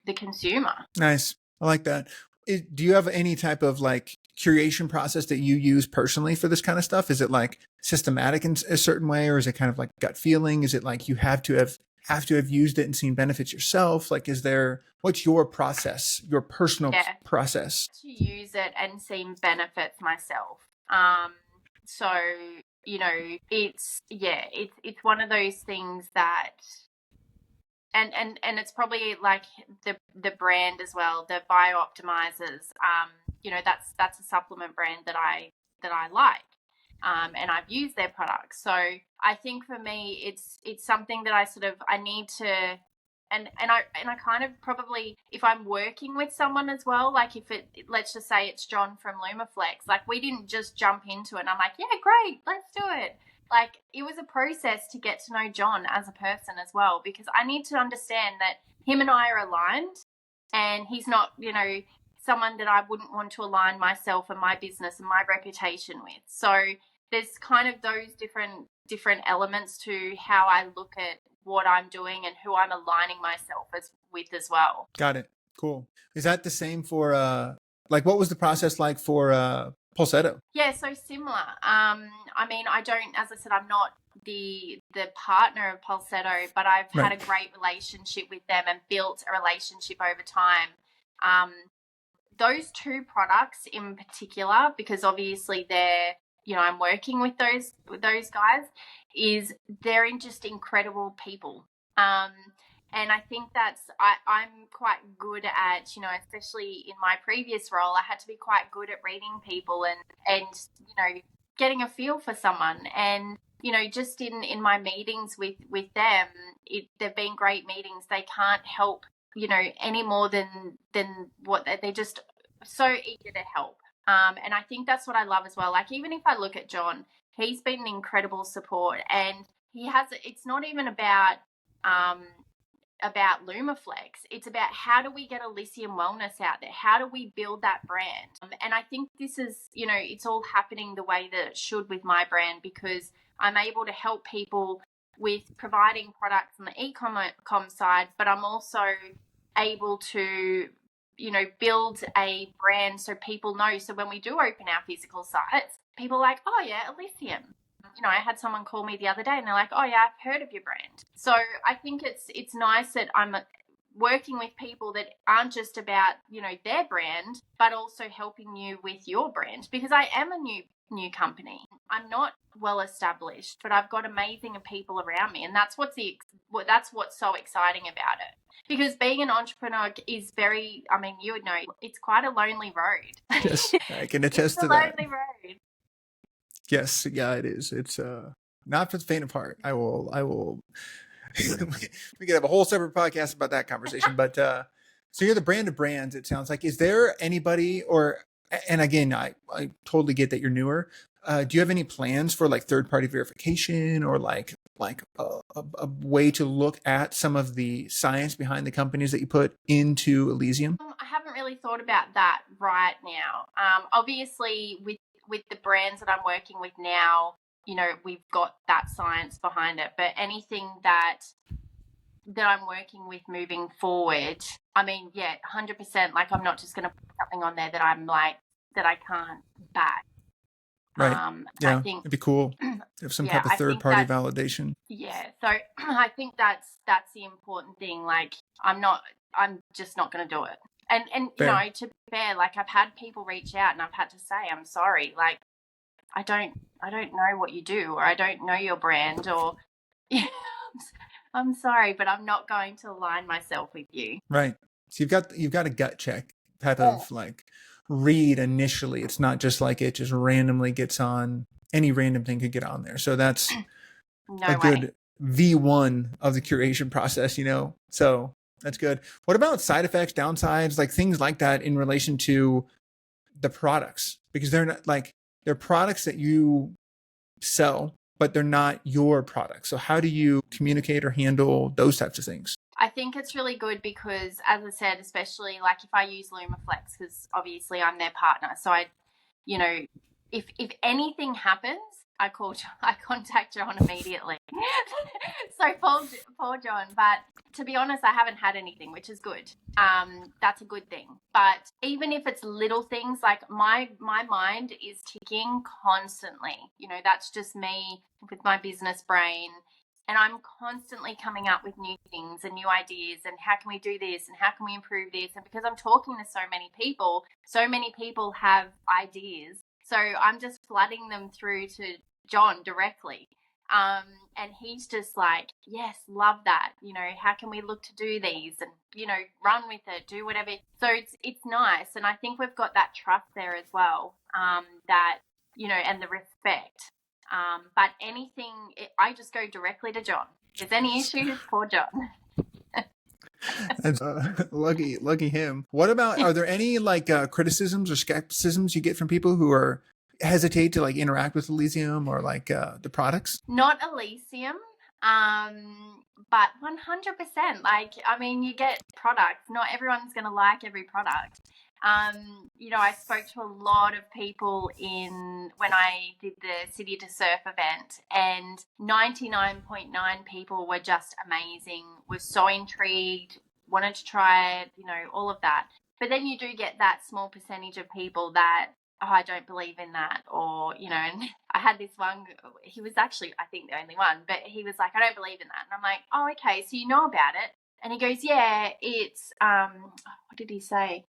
the consumer. Nice. I like that. Do you have any type of like curation process that you use personally for this kind of stuff? Is it like systematic in a certain way, or is it kind of like gut feeling? Is it like you have to have used it and seen benefits yourself? Like, what's your process, your personal process? To use it and seen benefits myself. So, it's one of those things that, and it's probably like the brand as well, the bio optimizers. That's a supplement brand that I like, and I've used their products. So I think for me, it's something that I need to, and I kind of probably, if I'm working with someone as well, like let's just say it's John from Lumaflex, like we didn't just jump into it and I'm like, yeah, great, let's do it. Like it was a process to get to know John as a person as well, because I need to understand that him and I are aligned, and he's not, someone that I wouldn't want to align myself and my business and my reputation with. So there's kind of those different elements to how I look at what I'm doing and who I'm aligning myself with as well. Got it. Cool. Is that the same for like what was the process like for Pulsetto? Yeah, so similar. I mean, I don't, as I said, I'm not the partner of Pulsetto, but I've had Right. a great relationship with them and built a relationship over time. Um, those two products in particular, because obviously they're, I'm working with those guys, is they're just incredible people. And I think I'm quite good at, especially in my previous role, I had to be quite good at reading people and getting a feel for someone. And just in my meetings with them, they've been great meetings. They can't help any more than what they're just so eager to help. And I think that's what I love as well. Like, even if I look at John, he's been an incredible support, and it's not even about Lumaflex. It's about how do we get Elysium Wellness out there? How do we build that brand? And I think this is, it's all happening the way that it should with my brand, because I'm able to help people with providing products on the e-com side, but I'm also able to, build a brand so people know. So when we do open our physical sites, people are like, oh yeah, Elysium. I had someone call me the other day and they're like, oh yeah, I've heard of your brand. So I think it's nice that I'm working with people that aren't just about, their brand, but also helping you with your brand, because I am a new company. I'm not well established, but I've got amazing people around me, and that's what's so exciting about it. Because being an entrepreneur is very, I mean, you would know, it's quite a lonely road. Yes, I can attest It's a to that. lonely road. Yes, yeah, it is. It's not for the faint of heart. I will we could have a whole separate podcast about that conversation. But so you're the brand of brands, it sounds like. Is there anybody, or and again, I totally get that you're newer. Do you have any plans for like third party verification, or like a way to look at some of the science behind the companies that you put into Elysium? I haven't really thought about that right now. Obviously, with the brands that I'm working with now, we've got that science behind it. But anything that I'm working with moving forward, I mean, yeah, 100%. Like, I'm not just going to put something on there that I'm like that I can't back. Right. I Yeah, think, it'd be cool to have some yeah, type of I third think party that's validation. yeah. So I think that's the important thing. Like, I'm just not going to do it. And Fair. to be fair, like, I've had people reach out and I've had to say, I'm sorry. Like, I don't know what you do, or I don't know your brand, or I'm sorry, but I'm not going to align myself with you. Right. So you've got a gut check type Yeah. of like read initially. It's not just like it just randomly gets on. Any random thing could get on there. So that's a No way. good V1 of the curation process, So that's good. What about side effects, downsides, like things like that in relation to the products? Because they're not like they're products that you sell, but they're not your products. So how do you communicate or handle those types of things? I think it's really good because, as I said, especially like if I use Lumaflex, because obviously I'm their partner. So you know, if anything happens, I contact John immediately. So poor John. But to be honest, I haven't had anything, which is good. That's a good thing. But even if it's little things, like my mind is ticking constantly. That's just me with my business brain. And I'm constantly coming up with new things and new ideas, and how can we do this and how can we improve this? And because I'm talking to so many people have ideas. So I'm just flooding them through to John directly. And he's just like, yes, love that. How can we look to do these, and, run with it, do whatever. So it's nice. And I think we've got that trust there as well, that, and the respect. But I just go directly to John. If there's any issues, poor John. That's lucky him. What about, are there any like criticisms or skepticisms you get from people who are hesitate to like interact with Elysium or like the products? Not Elysium, but 100%. Like, I mean, you get products. Not everyone's going to like every product. I spoke to a lot of people when I did the City to Surf event, and 99.9 people were just amazing, were so intrigued, wanted to try it, all of that. But then you do get that small percentage of people that oh, I don't believe in that, or, you know, and I had this one, he was actually, I think, the only one, but he was like, I don't believe in that. And I'm like, oh, okay, so you know about it. And he goes, yeah, it's, what did he say?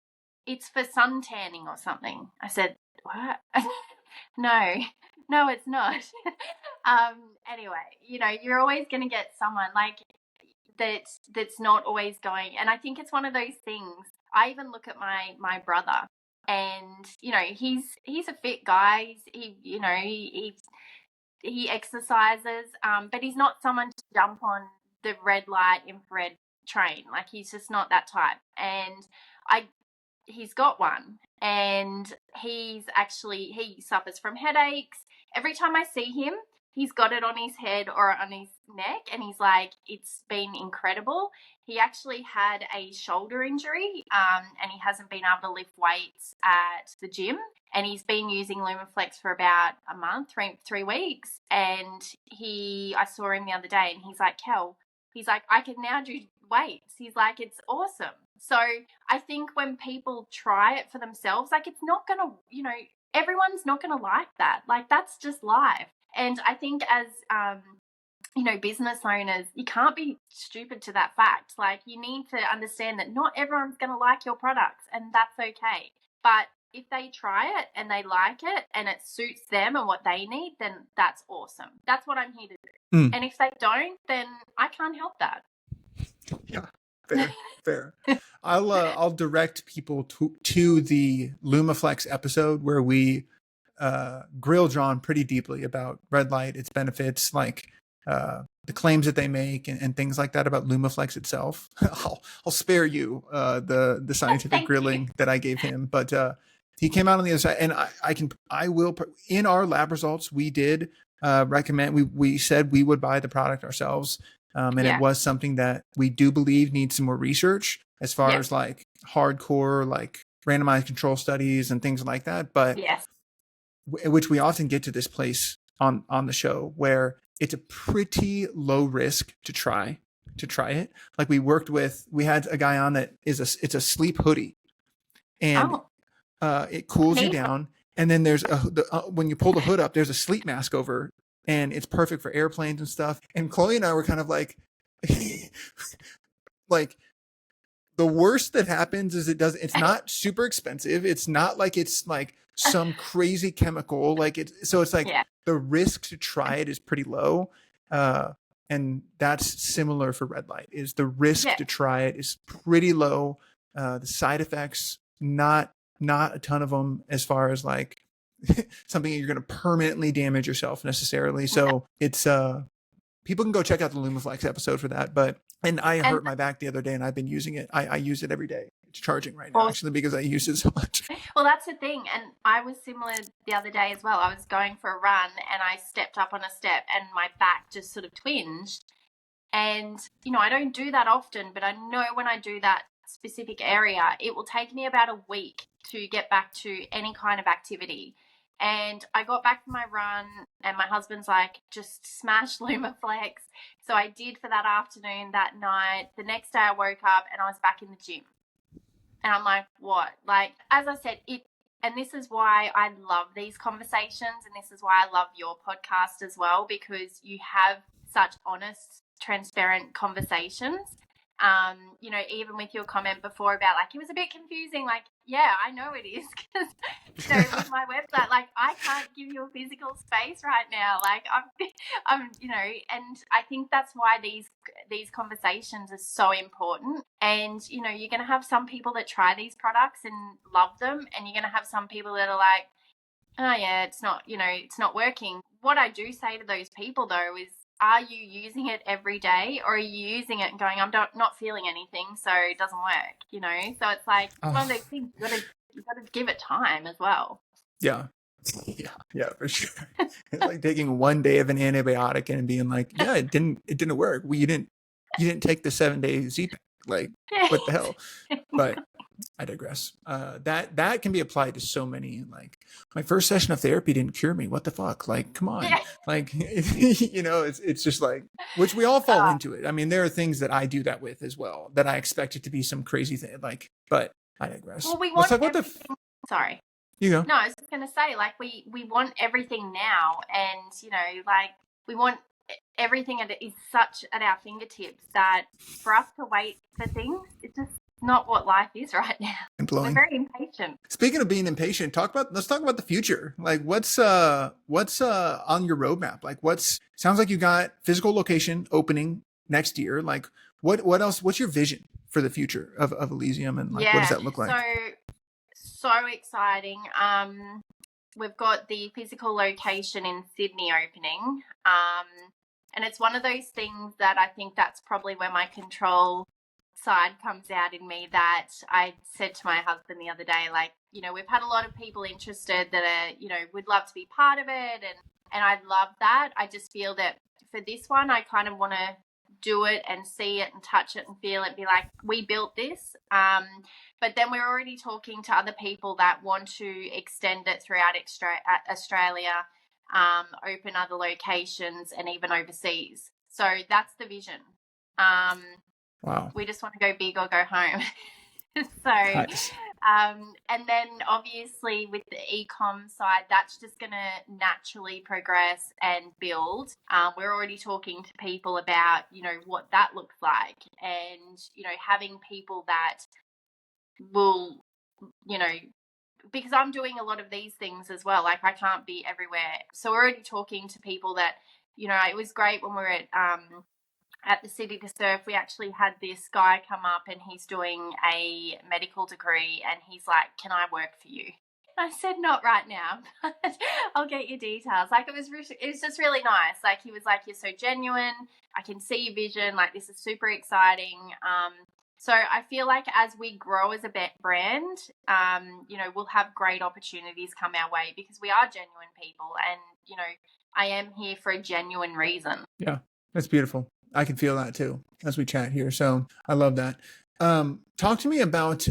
It's for sun tanning or something. I said, what? No, no, it's not. Anyway, you know, you're always going to get someone like that's not always going. And I think it's one of those things. I even look at my brother, and you know, he's a fit guy. He you know, he exercises, but he's not someone to jump on the red light infrared train. Like, he's just not that type. And I he's got one, and he suffers from headaches. Every time I see him, he's got it on his head or on his neck, and he's like, it's been incredible. He actually had a shoulder injury, and he hasn't been able to lift weights at the gym, and he's been using Lumaflex for about a month, three weeks. And I saw him the other day, and he's like, Kel, he's like, I can now do weights. He's like, it's awesome. So I think when people try it for themselves, like, it's not going to, you know, everyone's not going to like that. Like, that's just life. And I think as, you know, business owners, you can't be stupid to that fact. Like, you need to understand that not everyone's going to like your products, and that's okay. But if they try it and they like it and it suits them and what they need, then that's awesome. That's what I'm here to do. And if they don't, then I can't help that. Yeah, fair. I'll direct people to the Lumaflex episode where we grill John pretty deeply about red light, its benefits, like the claims that they make, and things like that about Lumaflex itself. I'll spare you the scientific grilling that I gave him, but he came out on the other side, and I will in our lab results we did recommend, we said we would buy the product ourselves. And it was something that we do believe needs some more research as far as like hardcore, like randomized control studies and things like that. But which we often get to this place on the show where it's a pretty low risk to try it. Like, we had a guy on that it's a sleep hoodie, and it cools you down. And then there's when you pull the hood up, there's a sleep mask over, and it's perfect for airplanes and stuff. And Chloe and I were kind of like, like, the worst that happens is it's not super expensive. It's not like it's like some crazy chemical. Like, it's like the risk to try it is pretty low. And that's similar for red light, is the risk to try it is pretty low. The side effects, not a ton of them, as far as like something you're going to permanently damage yourself necessarily. So it's people can go check out the Lumaflex episode for that. And I hurt my back the other day, and I've been using it. I use it every day. It's charging right now, actually, because I use it so much. Well, that's the thing. And I was similar the other day as well. I was going for a run, and I stepped up on a step, and my back just sort of twinged. And, you know, I don't do that often, but I know when I do that specific area, it will take me about a week to get back to any kind of activity. And I got back from my run, and my husband's like, just smash Lumaflex. So I did for that afternoon, that night. The next day I woke up and I was back in the gym. And I'm like, what? Like, as I said, and this is why I love these conversations, and this is why I love your podcast as well, because you have such honest, transparent conversations. You know, even with your comment before about like, it was a bit confusing. Like, yeah, I know it is, because, you know, with my website, like, I can't give you a physical space right now. Like, I'm, you know, and I think that's why these conversations are so important. And, you know, you're going to have some people that try these products and love them, and you're going to have some people that are like, oh yeah, it's not, you know, it's not working. What I do say to those people though is, are you using it every day, or are you using it and going, I'm not feeling anything, so it doesn't work, you know? So it's like one of those things, you got to give it time as well. Yeah, for sure. It's like taking one day of an antibiotic and being like, yeah, it didn't work. You didn't take the 7-day Z-Pack. Like, what the hell? But I digress. That can be applied to so many. Like, my first session of therapy didn't cure me. What the fuck? Like, come on. Like, you know, it's just like, which we all fall into it. I mean, there are things that I do that with as well, that I expect it to be some crazy thing. Like, but I digress. Well, we want Let's talk about sorry. You go. No, I was going to say, like, we want everything now, and you know, like, we want everything is such at our fingertips that for us to wait for things, it's just not what life is right now. We're very impatient. Speaking of being impatient, let's talk about the future. Like what's on your roadmap? Like sounds like you got physical location opening next year. Like what else, what's your vision for the future of Elysium, and like what does that look like? So exciting. We've got the physical location in Sydney opening. And it's one of those things that I think that's probably where my control side comes out in me, that I said to my husband the other day, like, you know, we've had a lot of people interested that are, you know, would love to be part of it. And I love that. I just feel that for this one, I kind of want to do it and see it and touch it and feel it, be like, we built this. But then we're already talking to other people that want to extend it throughout Australia, open other locations and even overseas. So that's the vision. Wow. We just want to go big or go home. So, nice. And then obviously with the e-com side, that's just going to naturally progress and build. We're already talking to people about, you know, what that looks like, and, you know, having people that will, you know, because I'm doing a lot of these things as well. Like, I can't be everywhere. So we're already talking to people that, you know, it was great when we were at the City to Surf. We actually had this guy come up, and he's doing a medical degree, and he's like, can I work for you? And I said, not right now, but I'll get your details. Like, it was just really nice. Like, he was like, you're so genuine. I can see your vision. Like, this is super exciting. So I feel like as we grow as a brand, you know, we'll have great opportunities come our way, because we are genuine people, and, you know, I am here for a genuine reason. Yeah, that's beautiful. I can feel that too as we chat here. So I love that. Talk to me about,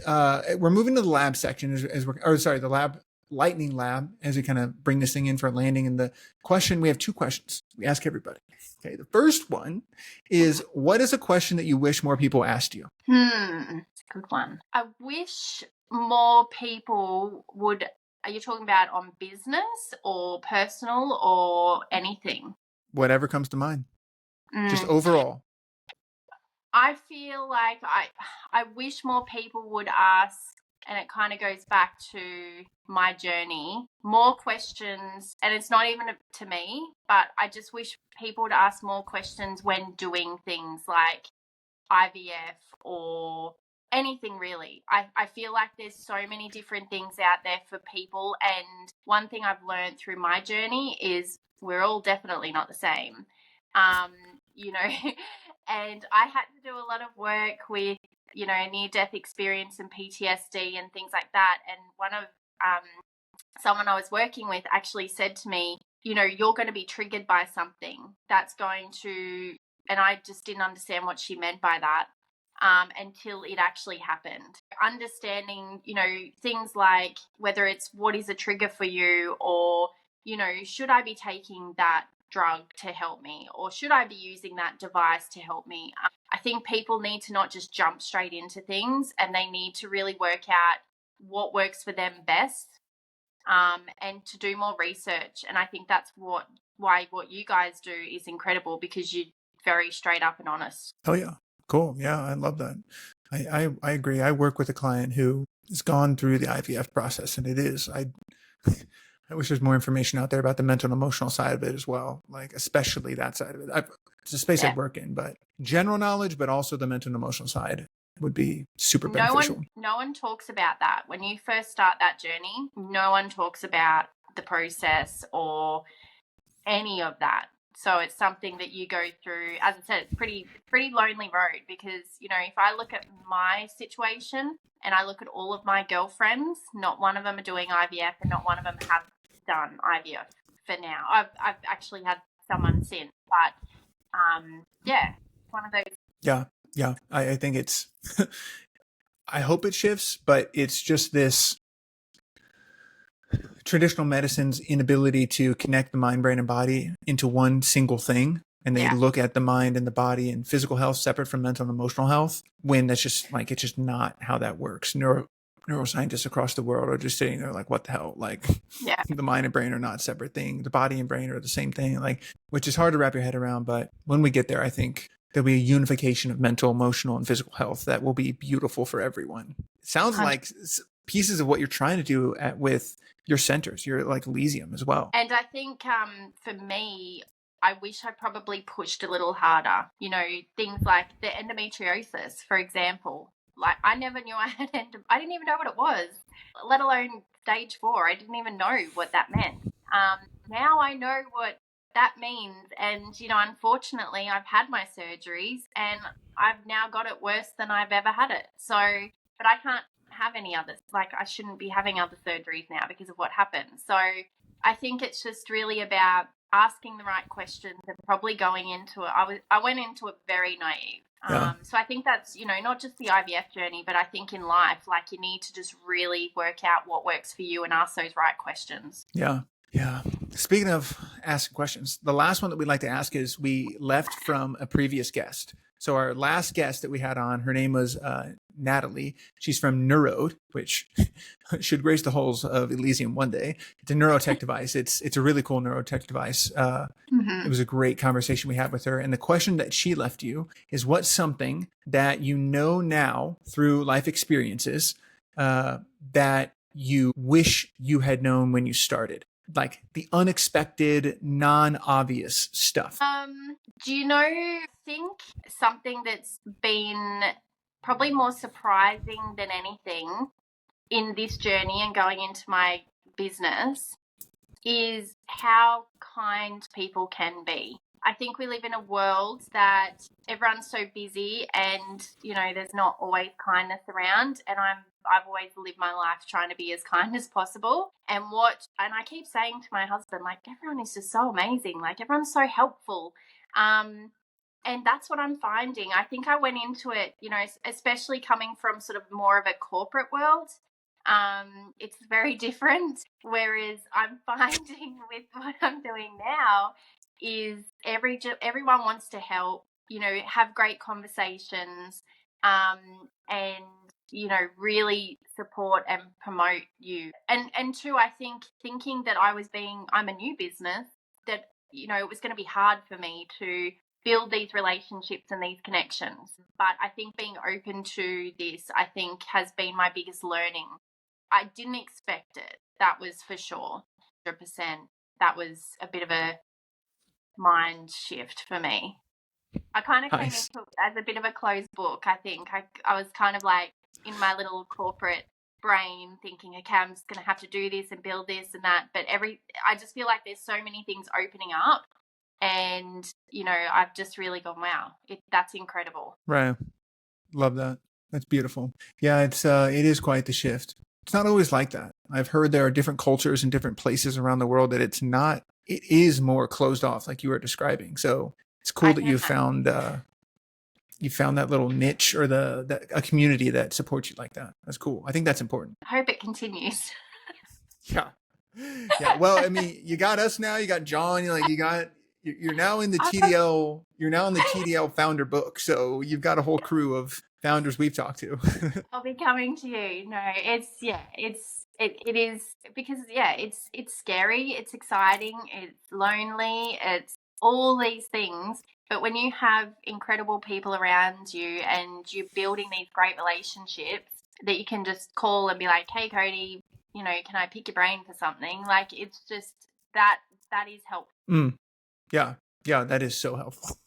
we're moving to the lab section the lightning lab, as we kind of bring this thing in for a landing. And the question, we have two questions we ask everybody. Okay. The first one is, what is a question that you wish more people asked you? Good one. I wish more people would, are you talking about on business or personal or anything? Whatever comes to mind. Just overall. I feel like I wish more people would ask, and it kind of goes back to my journey, more questions. And it's not even to me, but I just wish people would ask more questions when doing things like IVF or anything really. I feel like there's so many different things out there for people. And one thing I've learned through my journey is we're all definitely not the same. You know, and I had to do a lot of work with, you know, near-death experience and PTSD and things like that. And one of someone I was working with actually said to me, you know, you're going to be triggered by something that's going to, and I just didn't understand what she meant by that until it actually happened. Understanding, you know, things like whether it's what is a trigger for you, or, you know, should I be taking that drug to help me, or should I be using that device to help me? I think people need to not just jump straight into things, and they need to really work out what works for them best, and to do more research. And I think that's why what you guys do is incredible, because you're very straight up and honest. Oh yeah. Cool. Yeah. I love that. I agree. I work with a client who has gone through the IVF process, and I wish there's more information out there about the mental and emotional side of it as well. Like, especially that side of it. It's a space I work in, but general knowledge, but also the mental and emotional side would be super beneficial. No one talks about that. When you first start that journey, no one talks about the process or any of that. So it's something that you go through. As I said, it's pretty lonely road, because, you know, if I look at my situation and I look at all of my girlfriends, not one of them are doing IVF, and not one of them have done IVF for now. I've actually had someone since, but yeah, one of those. Yeah. I think it's I hope it shifts, but it's just this traditional medicine's inability to connect the mind, brain, and body into one single thing. And they look at the mind and the body and physical health separate from mental and emotional health, when that's just like, it's just not how that works. neuroscientists across the world are just sitting there like, what the hell? Like, Yeah. the mind and brain are not separate things. The body and brain are the same thing, like, which is hard to wrap your head around. But when we get there, I think there'll be a unification of mental, emotional, and physical health that will be beautiful for everyone. It sounds 100%. like pieces of what you're trying to do with your centers, your like Elysium as well. And I think for me, I wish I probably pushed a little harder. You know, things like the endometriosis, for example. Like I never knew I had I didn't even know what it was, let alone stage 4. I didn't even know what that meant. Now I know what that means, and you know, unfortunately, I've had my surgeries, and I've now got it worse than I've ever had it. So, but I can't have any others. Like I shouldn't be having other surgeries now because of what happened. So I think it's just really about asking the right questions and probably going into it. I went into it very naive. Yeah. So I think that's, you know, not just the IVF journey, but I think in life, like you need to just really work out what works for you and ask those right questions. Yeah. Yeah. Speaking of asking questions, the last one that we'd like to ask is we left from a previous guest. So our last guest that we had on, her name was Natalie. She's from Neurode, which should grace the halls of Elysium one day. It's a neurotech device. It's a really cool neurotech device. It was a great conversation we had with her. And the question that she left you is, what's something that you know now through life experiences that you wish you had known when you started? Like the unexpected, non-obvious stuff. Do you know, I think something that's been probably more surprising than anything in this journey and going into my business is how kind people can be. I think we live in a world that everyone's so busy and, you know, there's not always kindness around. And I've always lived my life trying to be as kind as possible. And I keep saying to my husband, like, everyone is just so amazing. Like, everyone's so helpful. And that's what I'm finding. I think I went into it, you know, especially coming from sort of more of a corporate world. It's very different. Whereas I'm finding with what I'm doing now is everyone wants to help, you know, have great conversations, and you know, really support and promote you. And two, I think thinking that I'm a new business, that you know it was going to be hard for me to build these relationships and these connections. But I think being open to this, I think, has been my biggest learning. I didn't expect it. That was for sure. 100%. That was a bit of a mind shift for me. I kind of came Nice. into it as a bit of a closed book. I think I was kind of like in my little corporate brain thinking, okay, I'm just going to have to do this and build this and that. But I just feel like there's so many things opening up, and you know, I've just really gone, wow, that's incredible. Right. Love that. That's beautiful. Yeah, it is quite the shift. It's not always like that. I've heard there are different cultures in different places around the world that it is more closed off, like you were describing. So it's cool that you found that little niche or a community that supports you like that. That's cool. I think that's important. I hope it continues. Yeah. Yeah. Well, I mean, you got us now. You got John. You're now in the TDL. You're now in the TDL founder book. So you've got a whole crew of founders we've talked to. I'll be coming to you. No, it is because it's scary, it's exciting, it's lonely, it's all these things. But when you have incredible people around you and you're building these great relationships that you can just call and be like, hey Cody, you know, can I pick your brain for something? Like, it's just that is helpful. Yeah, that is so helpful.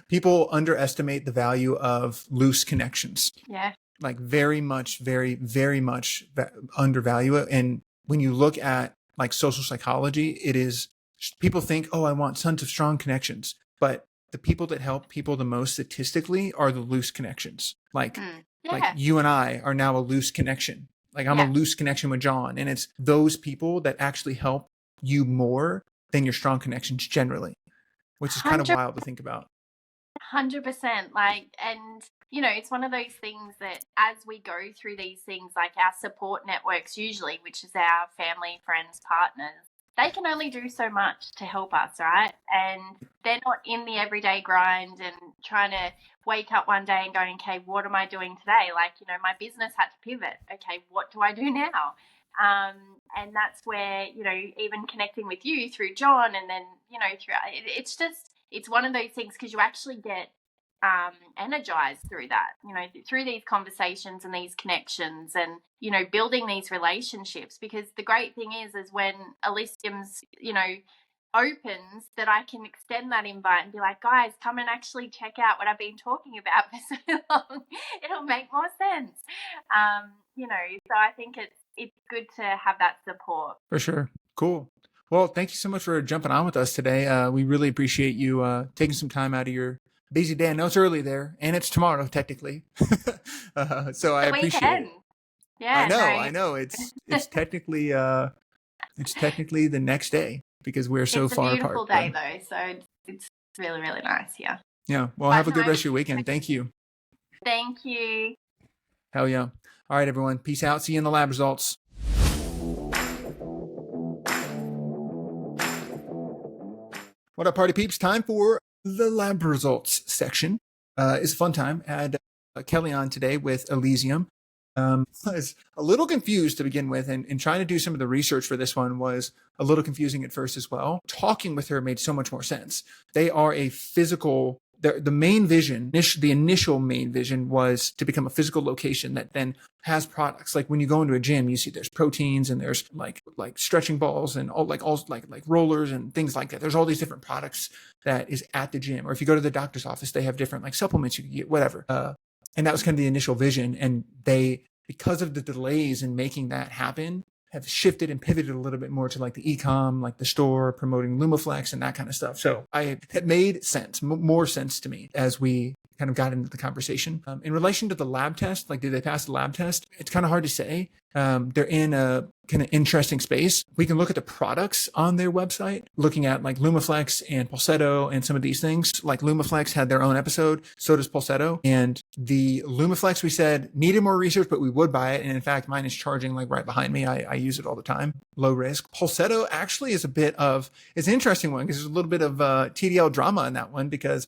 People underestimate the value of loose connections. Yeah. Like very much, very, very much undervalue it. And when you look at like social psychology, it is, people think, oh, I want tons of strong connections. But the people that help people the most statistically are the loose connections. Like you and I are now a loose connection. Like I'm a loose connection with John. And it's those people that actually help you more than your strong connections generally, which is kind of wild to think about. 100%. Like, and you know, it's one of those things that as we go through these things, like our support networks usually, which is our family, friends, partners, they can only do so much to help us, right? And they're not in the everyday grind and trying to wake up one day and going, okay, what am I doing today? Like, my business had to pivot. Okay, what do I do now? And that's where, even connecting with you through John and then, through it's one of those things because you actually get energized through that, through these conversations and these connections and, building these relationships. Because the great thing is when Elysium's, opens, that I can extend that invite and be like, guys, come and actually check out what I've been talking about for so long. It'll make more sense. So I think it's good to have that support. For sure. Cool. Well, thank you so much for jumping on with us today. We really appreciate you taking some time out of your busy day. I know it's early there, and it's tomorrow technically. So I appreciate it. Yeah, I know. It's technically the next day because we're so far apart. It's a beautiful day though, so it's really, really nice here. Yeah. Well, have a good rest of your weekend. Thank you. Thank you. Hell yeah. All right, everyone. Peace out. See you in the lab results. What up, party peeps? Time for the lab results section. It's a fun time. I had Kelly on today with Elysium. I was a little confused to begin with, and trying to do some of the research for this one was a little confusing at first as well. Talking with her made so much more sense. They are a physical, the main vision, the initial main vision was to become a physical location that then has products. Like when you go into a gym, you see there's proteins and there's like stretching balls and all like rollers and things like that. There's all these different products that is at the gym. Or if you go to the doctor's office, they have different like supplements you can get, whatever. And that was kind of the initial vision. And they, because of the delays in making that happen, have shifted and pivoted a little bit more to like the e-com, like the store promoting Lumaflex and that kind of stuff. So it made sense, more sense to me as we kind of got into the conversation. In relation to the lab test, like did they pass the lab test? It's kind of hard to say. They're in a kind of interesting space. We can look at the products on their website, looking at like Lumaflex and Pulsetto and some of these things. Like Lumaflex had their own episode, so does Pulsetto. And the Lumaflex, we said, needed more research, but we would buy it. And in fact, mine is charging like right behind me. I use it all the time. Low risk. Pulsetto actually is it's an interesting one because there's a little bit of TDL drama in that one because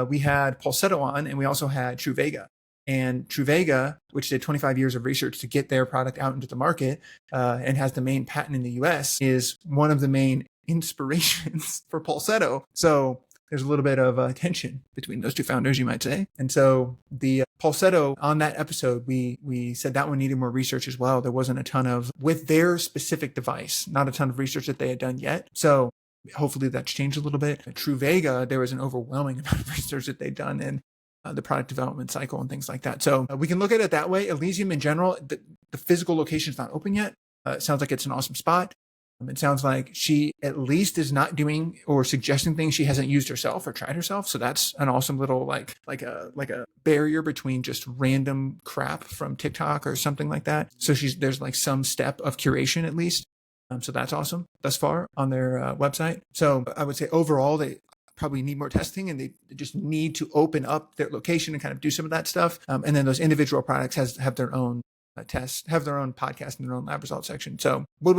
we had Pulsetto on and we also had Truvaga. And Truvaga, which did 25 years of research to get their product out into the market and has the main patent in the US, is one of the main inspirations for Pulsetto. So there's a little bit of tension between those two founders, you might say. And so the Pulsetto, on that episode, we said that one needed more research as well. There wasn't a ton of, with their specific device, not a ton of research that they had done yet. So hopefully that's changed a little bit. At Truvaga, there was an overwhelming amount of research that they'd done in the product development cycle and things like that. So we can look at it that way. Elysium in general, the physical location is not open yet. It sounds like it's an awesome spot. It sounds like she at least is not doing or suggesting things she hasn't used herself or tried herself. So that's an awesome little like a barrier between just random crap from TikTok or something like that. So there's like some step of curation at least. So that's awesome thus far on their website. So I would say overall, they probably need more testing and they just need to open up their location and kind of do some of that stuff. And then those individual products have their own tests, have their own podcast and their own lab result section. So would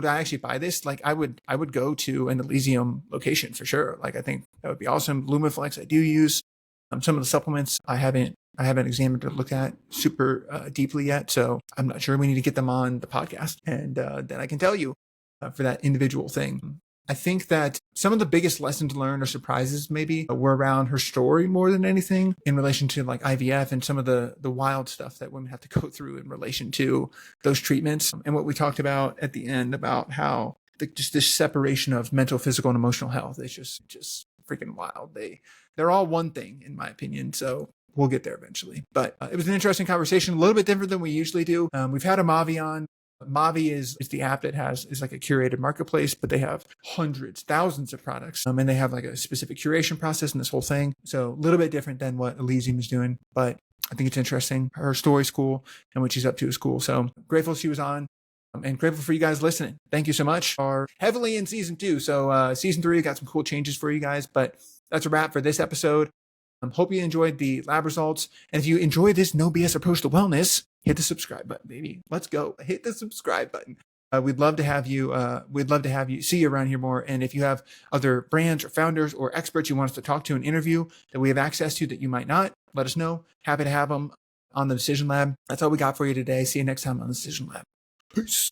I actually buy this? Like I would go to an Elysium location for sure. Like I think that would be awesome. Lumaflex I do use. Some of the supplements I haven't examined or looked at super deeply yet. So I'm not sure. We need to get them on the podcast and then I can tell you for that individual thing. I think that some of the biggest lessons learned or surprises maybe were around her story more than anything in relation to like IVF and some of the wild stuff that women have to go through in relation to those treatments. And what we talked about at the end about how just this separation of mental, physical, and emotional health is just freaking wild. They're all one thing in my opinion. So we'll get there eventually. But it was an interesting conversation, a little bit different than we usually do. We've had a Mavi on. Mavi is the app that is like a curated marketplace, but they have hundreds, thousands of products. And they have like a specific curation process and this whole thing. So a little bit different than what Elysium is doing, but I think it's interesting. Her story's cool and what she's up to is cool. So grateful she was on and grateful for you guys listening. Thank you so much. Are heavily in season 2. So season 3 got some cool changes for you guys, but that's a wrap for this episode. Hope you enjoyed the lab results. And if you enjoyed this no BS approach to wellness, hit the subscribe button, baby. Let's go. Hit the subscribe button. We'd love to have you. We'd love to have you see you around here more. And if you have other brands or founders or experts you want us to talk to and interview that we have access to that you might not, let us know. Happy to have them on the Decision Lab. That's all we got for you today. See you next time on the Decision Lab. Peace.